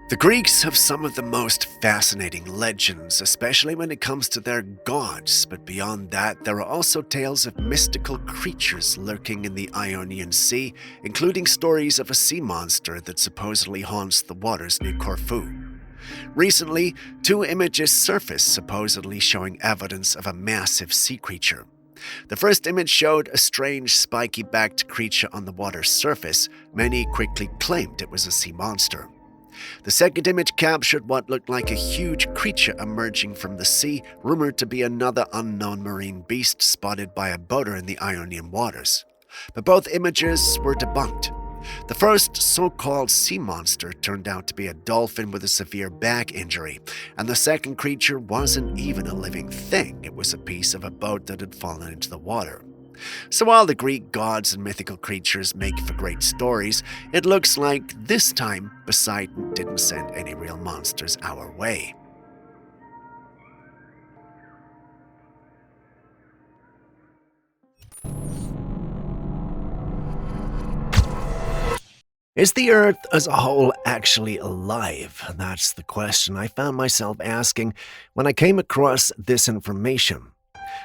The Greeks have some of the most fascinating legends, especially when it comes to their gods, but beyond that, there are also tales of mystical creatures lurking in the Ionian Sea, including stories of a sea monster that supposedly haunts the waters near Corfu. Recently, 2 images surfaced supposedly showing evidence of a massive sea creature. The first image showed a strange spiky-backed creature on the water's surface. Many quickly claimed it was a sea monster. The second image captured what looked like a huge creature emerging from the sea, rumored to be another unknown marine beast spotted by a boater in the Ionian waters. But both images were debunked. The first so-called sea monster turned out to be a dolphin with a severe back injury, and the second creature wasn't even a living thing. It was a piece of a boat that had fallen into the water. So while the Greek gods and mythical creatures make for great stories, it looks like this time Poseidon didn't send any real monsters our way. Is the Earth as a whole actually alive? That's the question I found myself asking when I came across this information.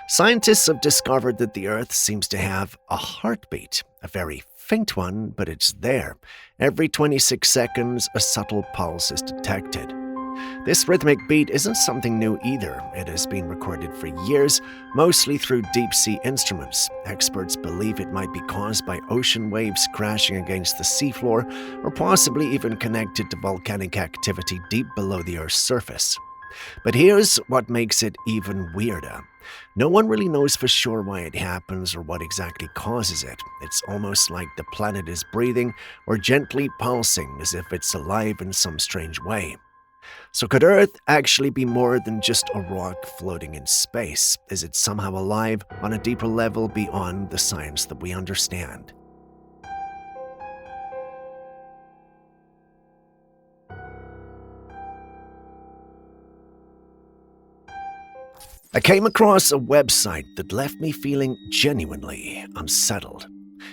Scientists have discovered that the Earth seems to have a heartbeat, a very faint one, but it's there. Every 26 seconds, a subtle pulse is detected. This rhythmic beat isn't something new either. It has been recorded for years, mostly through deep-sea instruments. Experts believe it might be caused by ocean waves crashing against the seafloor, or possibly even connected to volcanic activity deep below the Earth's surface. But here's what makes it even weirder. No one really knows for sure why it happens or what exactly causes it. It's almost like the planet is breathing or gently pulsing as if it's alive in some strange way. So could Earth actually be more than just a rock floating in space? Is it somehow alive on a deeper level beyond the science that we understand? I came across a website that left me feeling genuinely unsettled.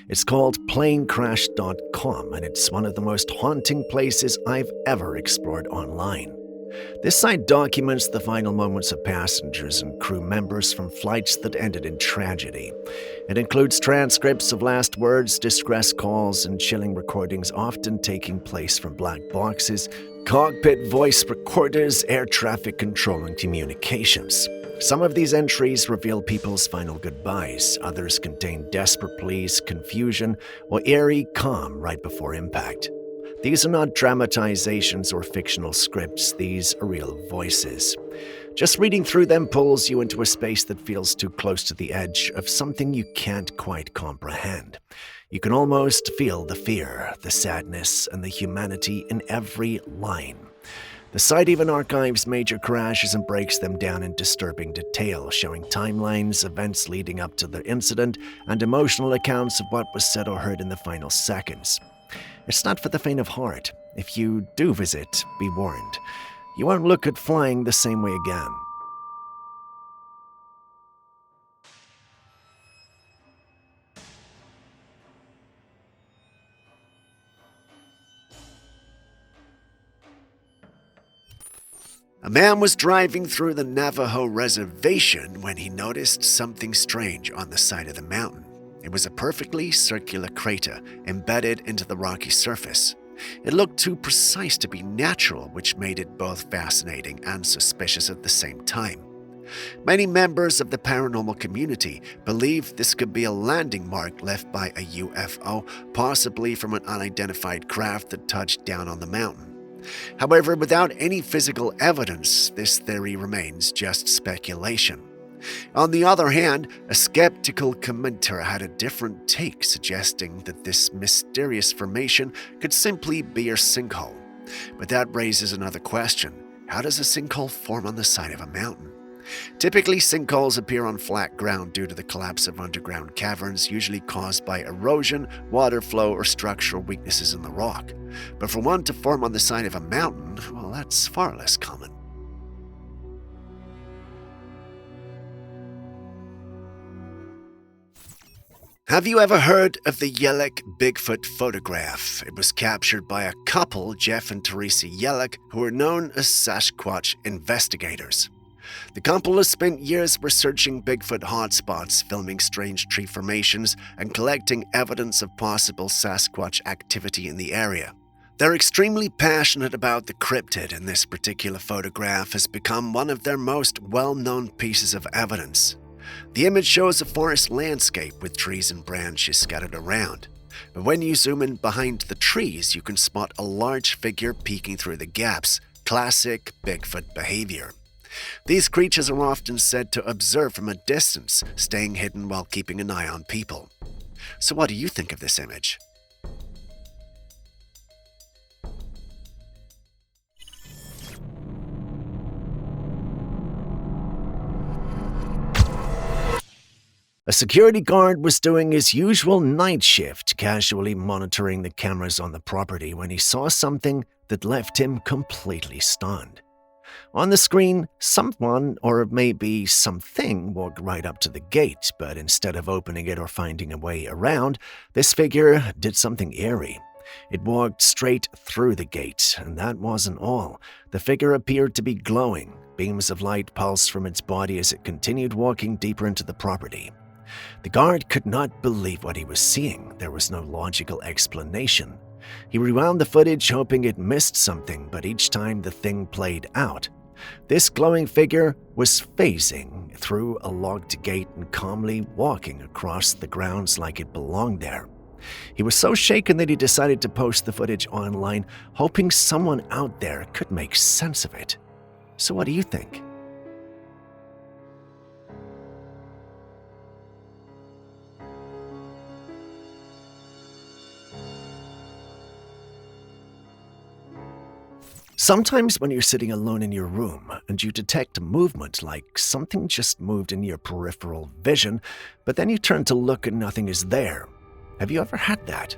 It's called planecrash.com, and it's one of the most haunting places I've ever explored online. This site documents the final moments of passengers and crew members from flights that ended in tragedy. It includes transcripts of last words, distress calls, and chilling recordings often taking place from black boxes, cockpit voice recorders, air traffic control, and communications. Some of these entries reveal people's final goodbyes. Others contain desperate pleas, confusion, or eerie calm right before impact. These are not dramatizations or fictional scripts. These are real voices. Just reading through them pulls you into a space that feels too close to the edge of something you can't quite comprehend. You can almost feel the fear, the sadness, and the humanity in every line. The site even archives major crashes and breaks them down in disturbing detail, showing timelines, events leading up to the incident, and emotional accounts of what was said or heard in the final seconds. It's not for the faint of heart. If you do visit, be warned. You won't look at flying the same way again. A man was driving through the Navajo reservation when he noticed something strange on the side of the mountain. It was a perfectly circular crater embedded into the rocky surface. It looked too precise to be natural, which made it both fascinating and suspicious at the same time. Many members of the paranormal community believe this could be a landing mark left by a UFO, possibly from an unidentified craft that touched down on the mountain. However, without any physical evidence, this theory remains just speculation. On the other hand, a skeptical commenter had a different take, suggesting that this mysterious formation could simply be a sinkhole. But that raises another question. How does a sinkhole form on the side of a mountain? Typically, sinkholes appear on flat ground due to the collapse of underground caverns, usually caused by erosion, water flow, or structural weaknesses in the rock. But for one to form on the side of a mountain, well, that's far less common. Have you ever heard of the Yellock Bigfoot photograph? It was captured by a couple, Jeff and Teresa Yellock, who are known as Sasquatch investigators. The couple has spent years researching Bigfoot hotspots, filming strange tree formations, and collecting evidence of possible Sasquatch activity in the area. They're extremely passionate about the cryptid, and this particular photograph has become one of their most well-known pieces of evidence. The image shows a forest landscape with trees and branches scattered around. But when you zoom in behind the trees, you can spot a large figure peeking through the gaps. Classic Bigfoot behavior. These creatures are often said to observe from a distance, staying hidden while keeping an eye on people. So what do you think of this image? A security guard was doing his usual night shift, casually monitoring the cameras on the property when he saw something that left him completely stunned. On the screen, someone, or maybe something, walked right up to the gate, but instead of opening it or finding a way around, this figure did something eerie. It walked straight through the gate, and that wasn't all. The figure appeared to be glowing. Beams of light pulsed from its body as it continued walking deeper into the property. The guard could not believe what he was seeing. There was no logical explanation. He rewound the footage, hoping it missed something, but each time the thing played out. This glowing figure was phasing through a locked gate and calmly walking across the grounds like it belonged there. He was so shaken that he decided to post the footage online, hoping someone out there could make sense of it. So what do you think? Sometimes when you're sitting alone in your room and you detect movement, like something just moved in your peripheral vision, but then you turn to look and nothing is there. Have you ever had that?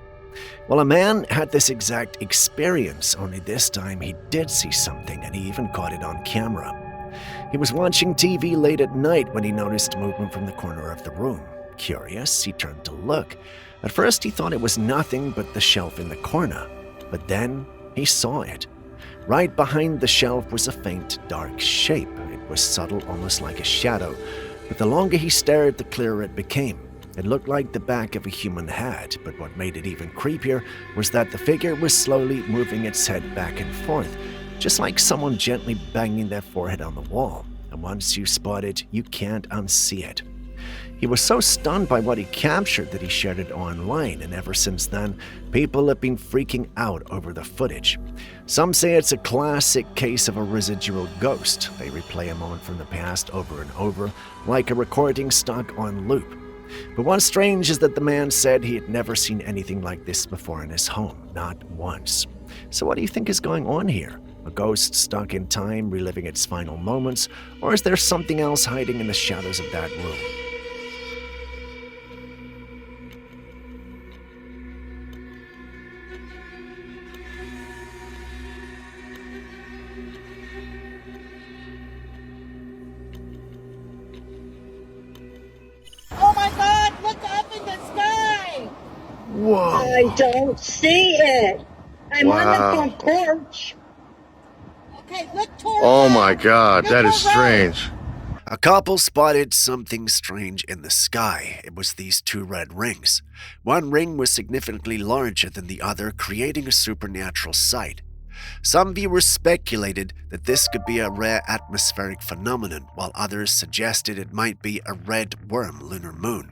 Well, a man had this exact experience, only this time he did see something and he even caught it on camera. He was watching TV late at night when he noticed movement from the corner of the room. Curious, he turned to look. At first he thought it was nothing but the shelf in the corner, but then he saw it. Right behind the shelf was a faint, dark shape. It was subtle, almost like a shadow, but the longer he stared, the clearer it became. It looked like the back of a human head, but what made it even creepier was that the figure was slowly moving its head back and forth, just like someone gently banging their forehead on the wall. And once you spot it, you can't unsee it. He was so stunned by what he captured that he shared it online, and ever since then, people have been freaking out over the footage. Some say it's a classic case of a residual ghost. They replay a moment from the past over and over, like a recording stuck on loop. But what's strange is that the man said he had never seen anything like this before in his home, not once. So what do you think is going on here? A ghost stuck in time, reliving its final moments, or is there something else hiding in the shadows of that room? Oh my God, look up in the sky! Whoa. I don't see it. I'm on the front porch. Okay, look towards Oh my God, that is strange. A couple spotted something strange in the sky. It was these two red rings. One ring was significantly larger than the other, creating a supernatural sight. Some viewers speculated that this could be a rare atmospheric phenomenon, while others suggested it might be a red worm lunar moon,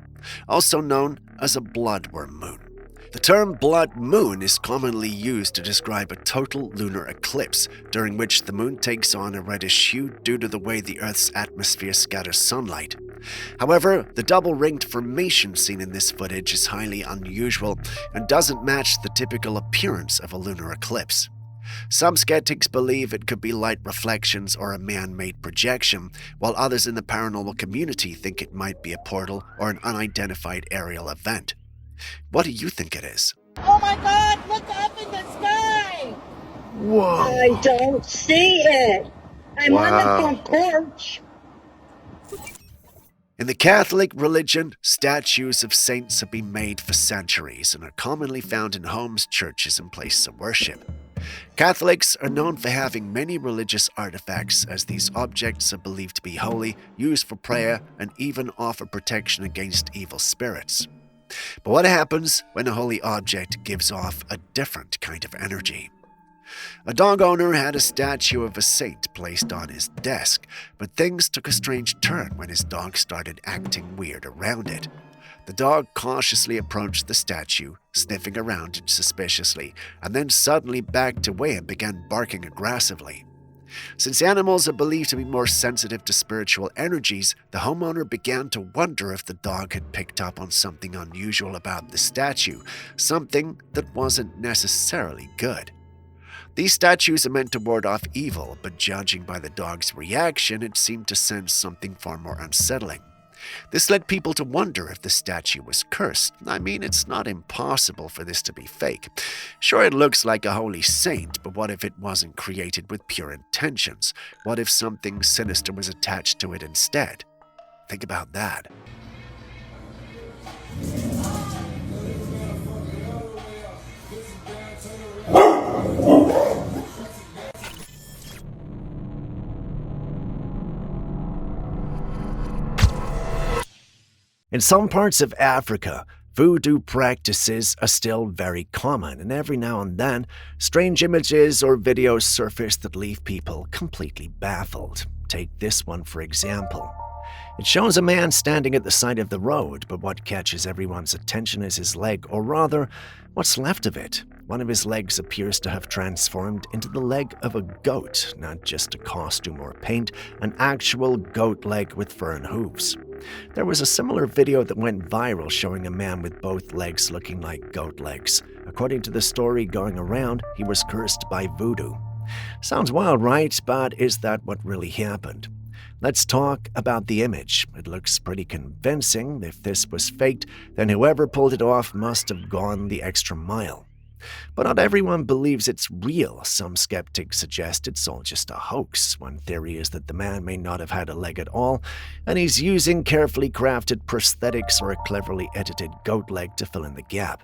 also known as a bloodworm moon. The term blood moon is commonly used to describe a total lunar eclipse, during which the moon takes on a reddish hue due to the way the Earth's atmosphere scatters sunlight. However, the double-ringed formation seen in this footage is highly unusual and doesn't match the typical appearance of a lunar eclipse. Some skeptics believe it could be light reflections or a man-made projection, while others in the paranormal community think it might be a portal or an unidentified aerial event. What do you think it is? Oh my God, look up in the sky! Whoa! I don't see it. I'm on the front porch. In the Catholic religion, statues of saints have been made for centuries and are commonly found in homes, churches, and places of worship. Catholics are known for having many religious artifacts, as these objects are believed to be holy, used for prayer, and even offer protection against evil spirits. But what happens when a holy object gives off a different kind of energy? A dog owner had a statue of a saint placed on his desk, but things took a strange turn when his dog started acting weird around it. The dog cautiously approached the statue, sniffing around it suspiciously, and then suddenly backed away and began barking aggressively. Since animals are believed to be more sensitive to spiritual energies, the homeowner began to wonder if the dog had picked up on something unusual about the statue, something that wasn't necessarily good. These statues are meant to ward off evil, but judging by the dog's reaction, it seemed to sense something far more unsettling. This led people to wonder if the statue was cursed. I mean, it's not impossible for this to be fake. Sure, it looks like a holy saint, but what if it wasn't created with pure intentions? What if something sinister was attached to it instead? Think about that. In some parts of Africa, voodoo practices are still very common, and every now and then, strange images or videos surface that leave people completely baffled. Take this one, for example. It shows a man standing at the side of the road, but what catches everyone's attention is his leg, or rather, what's left of it. One of his legs appears to have transformed into the leg of a goat, not just a costume or paint, an actual goat leg with fur and hooves. There was a similar video that went viral showing a man with both legs looking like goat legs. According to the story going around, he was cursed by voodoo. Sounds wild, right? But is that what really happened? Let's talk about the image. It looks pretty convincing. If this was faked, then whoever pulled it off must have gone the extra mile. But not everyone believes it's real. Some skeptics suggest it's all just a hoax. One theory is that the man may not have had a leg at all, and he's using carefully crafted prosthetics or a cleverly edited goat leg to fill in the gap.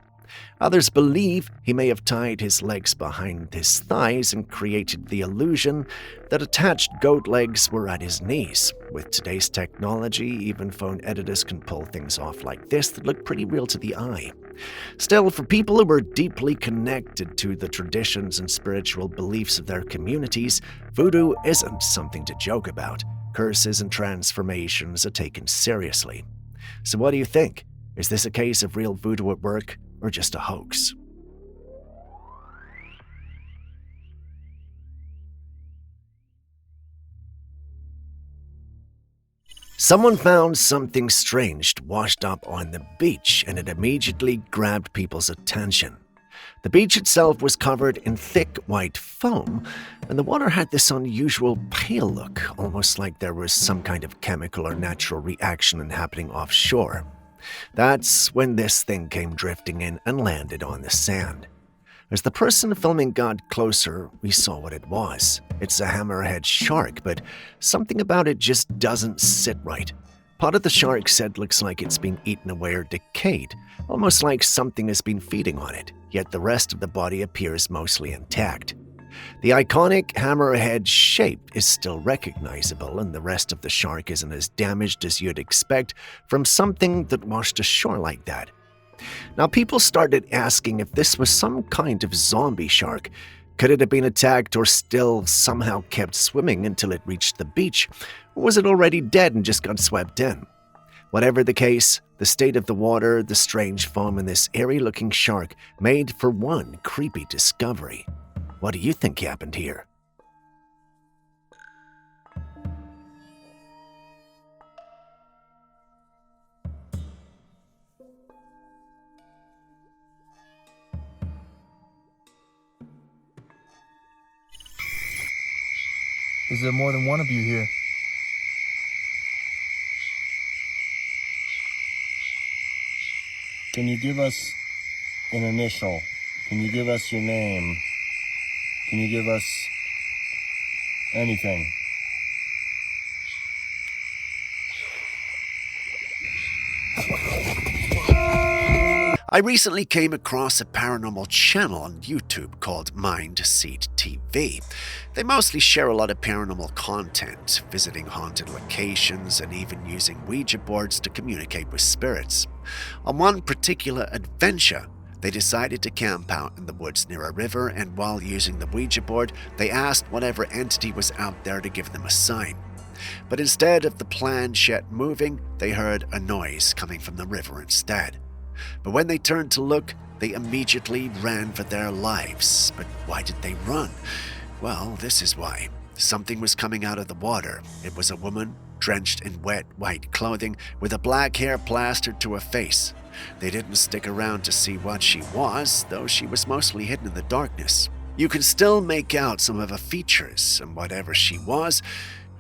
Others believe he may have tied his legs behind his thighs and created the illusion that attached goat legs were at his knees. With today's technology, even phone editors can pull things off like this that look pretty real to the eye. Still, for people who are deeply connected to the traditions and spiritual beliefs of their communities, voodoo isn't something to joke about. Curses and transformations are taken seriously. So what do you think? Is this a case of real voodoo at work, or just a hoax? Someone found something strange washed up on the beach, and it immediately grabbed people's attention. The beach itself was covered in thick white foam, and the water had this unusual pale look, almost like there was some kind of chemical or natural reaction happening offshore. That's when this thing came drifting in and landed on the sand. As the person filming got closer, we saw what it was. It's a hammerhead shark, but something about it just doesn't sit right. Part of the shark's head looks like it's been eaten away or decayed, almost like something has been feeding on it, yet the rest of the body appears mostly intact. The iconic hammerhead shape is still recognizable, and the rest of the shark isn't as damaged as you'd expect from something that washed ashore like that. Now, people started asking if this was some kind of zombie shark. Could it have been attacked or still somehow kept swimming until it reached the beach? Or was it already dead and just got swept in? Whatever the case, the state of the water, the strange foam, and this eerie-looking shark made for one creepy discovery. What do you think happened here? Is there more than one of you here? Can you give us an initial? Can you give us your name? Can you give us anything? I recently came across a paranormal channel on YouTube called Mindseed TV. They mostly share a lot of paranormal content, visiting haunted locations and even using Ouija boards to communicate with spirits. On one particular adventure, they decided to camp out in the woods near a river, and while using the Ouija board, they asked whatever entity was out there to give them a sign. But instead of the planchette moving, they heard a noise coming from the river instead. But when they turned to look, they immediately ran for their lives. But why did they run? Well, this is why. Something was coming out of the water. It was a woman, drenched in wet white clothing, with a black hair plastered to her face. They didn't stick around to see what she was, though she was mostly hidden in the darkness. You can still make out some of her features, and whatever she was,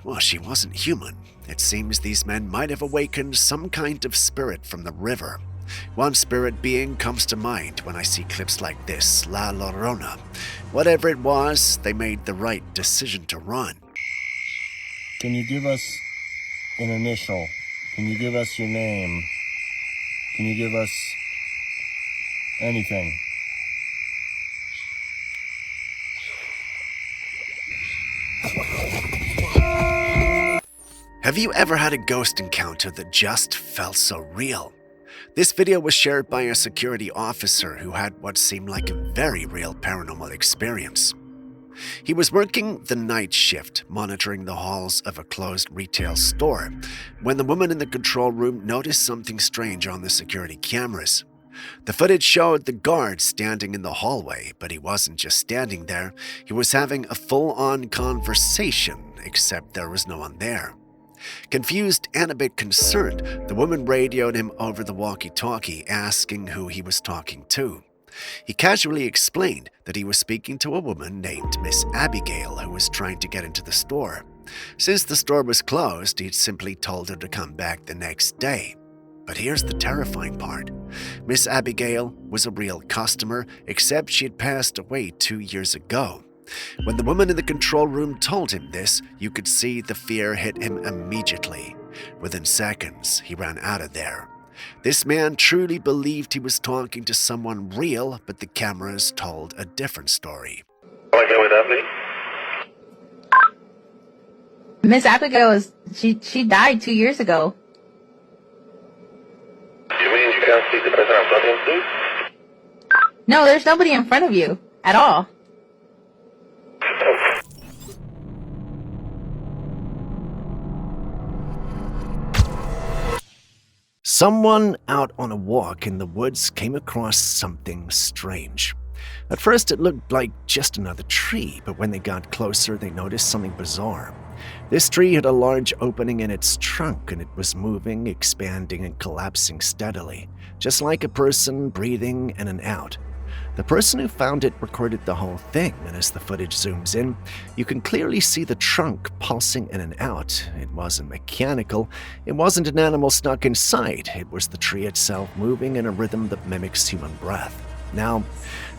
well, she wasn't human. It seems these men might have awakened some kind of spirit from the river. One spirit being comes to mind when I see clips like this, La Llorona. Whatever it was, they made the right decision to run. Can you give us an initial? Can you give us your name? Can you give us anything? Have you ever had a ghost encounter that just felt so real? This video was shared by a security officer who had what seemed like a very real paranormal experience. He was working the night shift, monitoring the halls of a closed retail store, when the woman in the control room noticed something strange on the security cameras. The footage showed the guard standing in the hallway, but he wasn't just standing there, he was having a full-on conversation, except there was no one there. Confused and a bit concerned, the woman radioed him over the walkie-talkie, asking who he was talking to. He casually explained that he was speaking to a woman named Miss Abigail who was trying to get into the store. Since the store was closed, he'd simply told her to come back the next day. But here's the terrifying part. Miss Abigail was a real customer, except she had passed away 2 years ago. When the woman in the control room told him this, you could see the fear hit him immediately. Within seconds, he ran out of there. This man truly believed he was talking to someone real, but the cameras told a different story. Miss Abigail she died 2 years ago. You mean you can't see the person I'm talking to? No, there's nobody in front of you at all. Someone out on a walk in the woods came across something strange. At first it looked like just another tree, but when they got closer they noticed something bizarre. This tree had a large opening in its trunk and it was moving, expanding, and collapsing steadily, just like a person breathing in and out. The person who found it recorded the whole thing, and as the footage zooms in, you can clearly see the trunk pulsing in and out. It wasn't mechanical, it wasn't an animal stuck inside, it was the tree itself moving in a rhythm that mimics human breath. Now,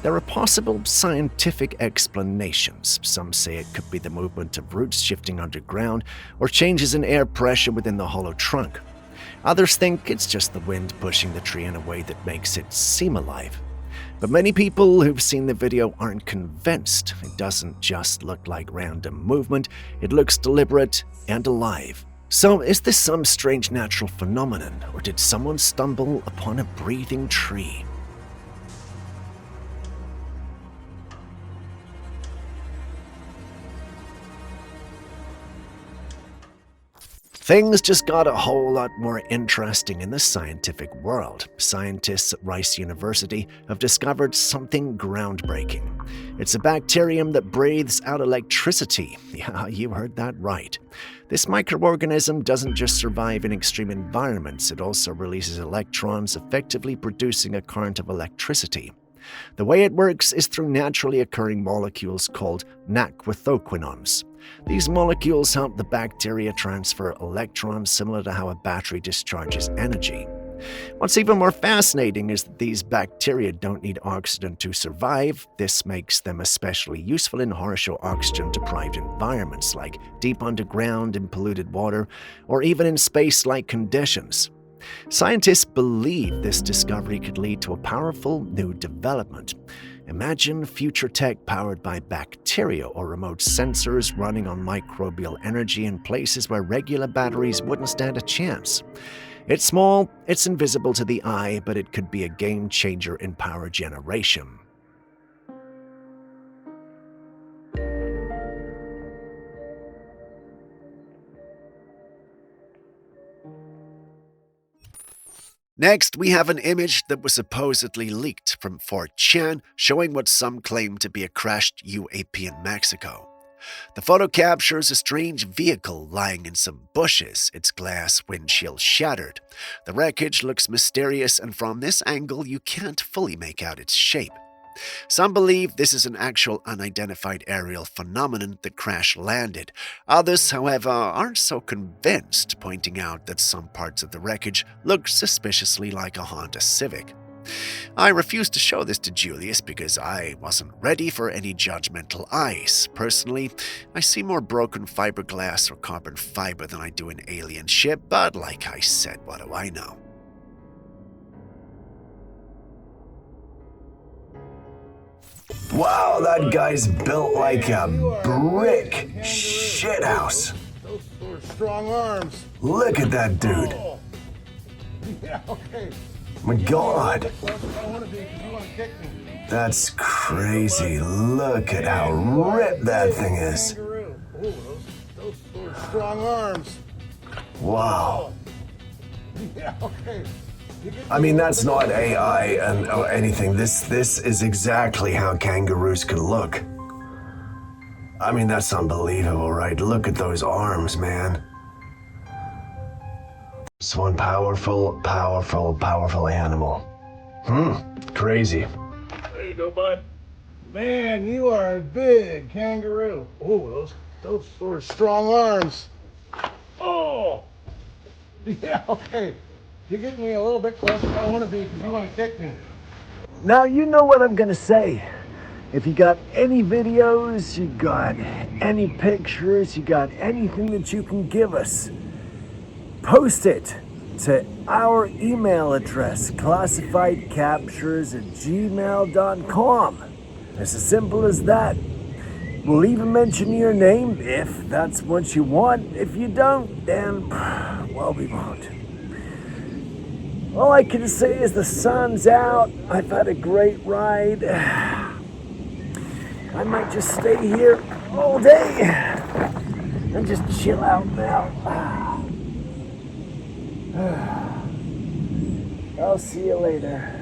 there are possible scientific explanations. Some say it could be the movement of roots shifting underground, or changes in air pressure within the hollow trunk. Others think it's just the wind pushing the tree in a way that makes it seem alive. But many people who've seen the video aren't convinced. It doesn't just look like random movement, it looks deliberate and alive. So is this some strange natural phenomenon, or did someone stumble upon a breathing tree? Things just got a whole lot more interesting in the scientific world. Scientists at Rice University have discovered something groundbreaking. It's a bacterium that breathes out electricity. Yeah, you heard that right. This microorganism doesn't just survive in extreme environments, it also releases electrons, effectively producing a current of electricity. The way it works is through naturally occurring molecules called naquithoquinones. These molecules help the bacteria transfer electrons similar to how a battery discharges energy. What's even more fascinating is that these bacteria don't need oxygen to survive. This makes them especially useful in harsh or oxygen-deprived environments like deep underground in polluted water or even in space-like conditions. Scientists believe this discovery could lead to a powerful new development. Imagine future tech powered by bacteria or remote sensors running on microbial energy in places where regular batteries wouldn't stand a chance. It's small, it's invisible to the eye, but it could be a game changer in power generation. Next, we have an image that was supposedly leaked from 4chan, showing what some claim to be a crashed UAP in Mexico. The photo captures a strange vehicle lying in some bushes, its glass windshield shattered. The wreckage looks mysterious, and from this angle you can't fully make out its shape. Some believe this is an actual unidentified aerial phenomenon that crash-landed. Others, however, aren't so convinced, pointing out that some parts of the wreckage look suspiciously like a Honda Civic. I refused to show this to Julius because I wasn't ready for any judgmental eyes. Personally, I see more broken fiberglass or carbon fiber than I do an alien ship, but like I said, what do I know? Wow, that guy's built like a brick shithouse. Those strong arms. Look at that dude. Oh. Yeah, okay. My God. I want to be, you want to kick me. That's crazy. Look at how ripped that thing is. Kangaroo. Oh, those strong arms. Wow. Yeah, okay. I mean, that's not AI or anything. This is exactly how kangaroos can look. I mean, that's unbelievable, right? Look at those arms, man. It's one powerful animal. Crazy. There you go, bud. Man, you are a big kangaroo. Oh, those are strong arms. Oh. Yeah, okay. You're getting me a little bit closer than I want to be because you want to kick me. Now, you know what I'm gonna say. If you got any videos, you got any pictures, you got anything that you can give us, post it to our email address, classifiedcaptures@gmail.com. It's as simple as that. We'll even mention your name if that's what you want. If you don't, then, well, we won't. All I can say is the sun's out. I've had a great ride. I might just stay here all day and just chill out now. I'll see you later.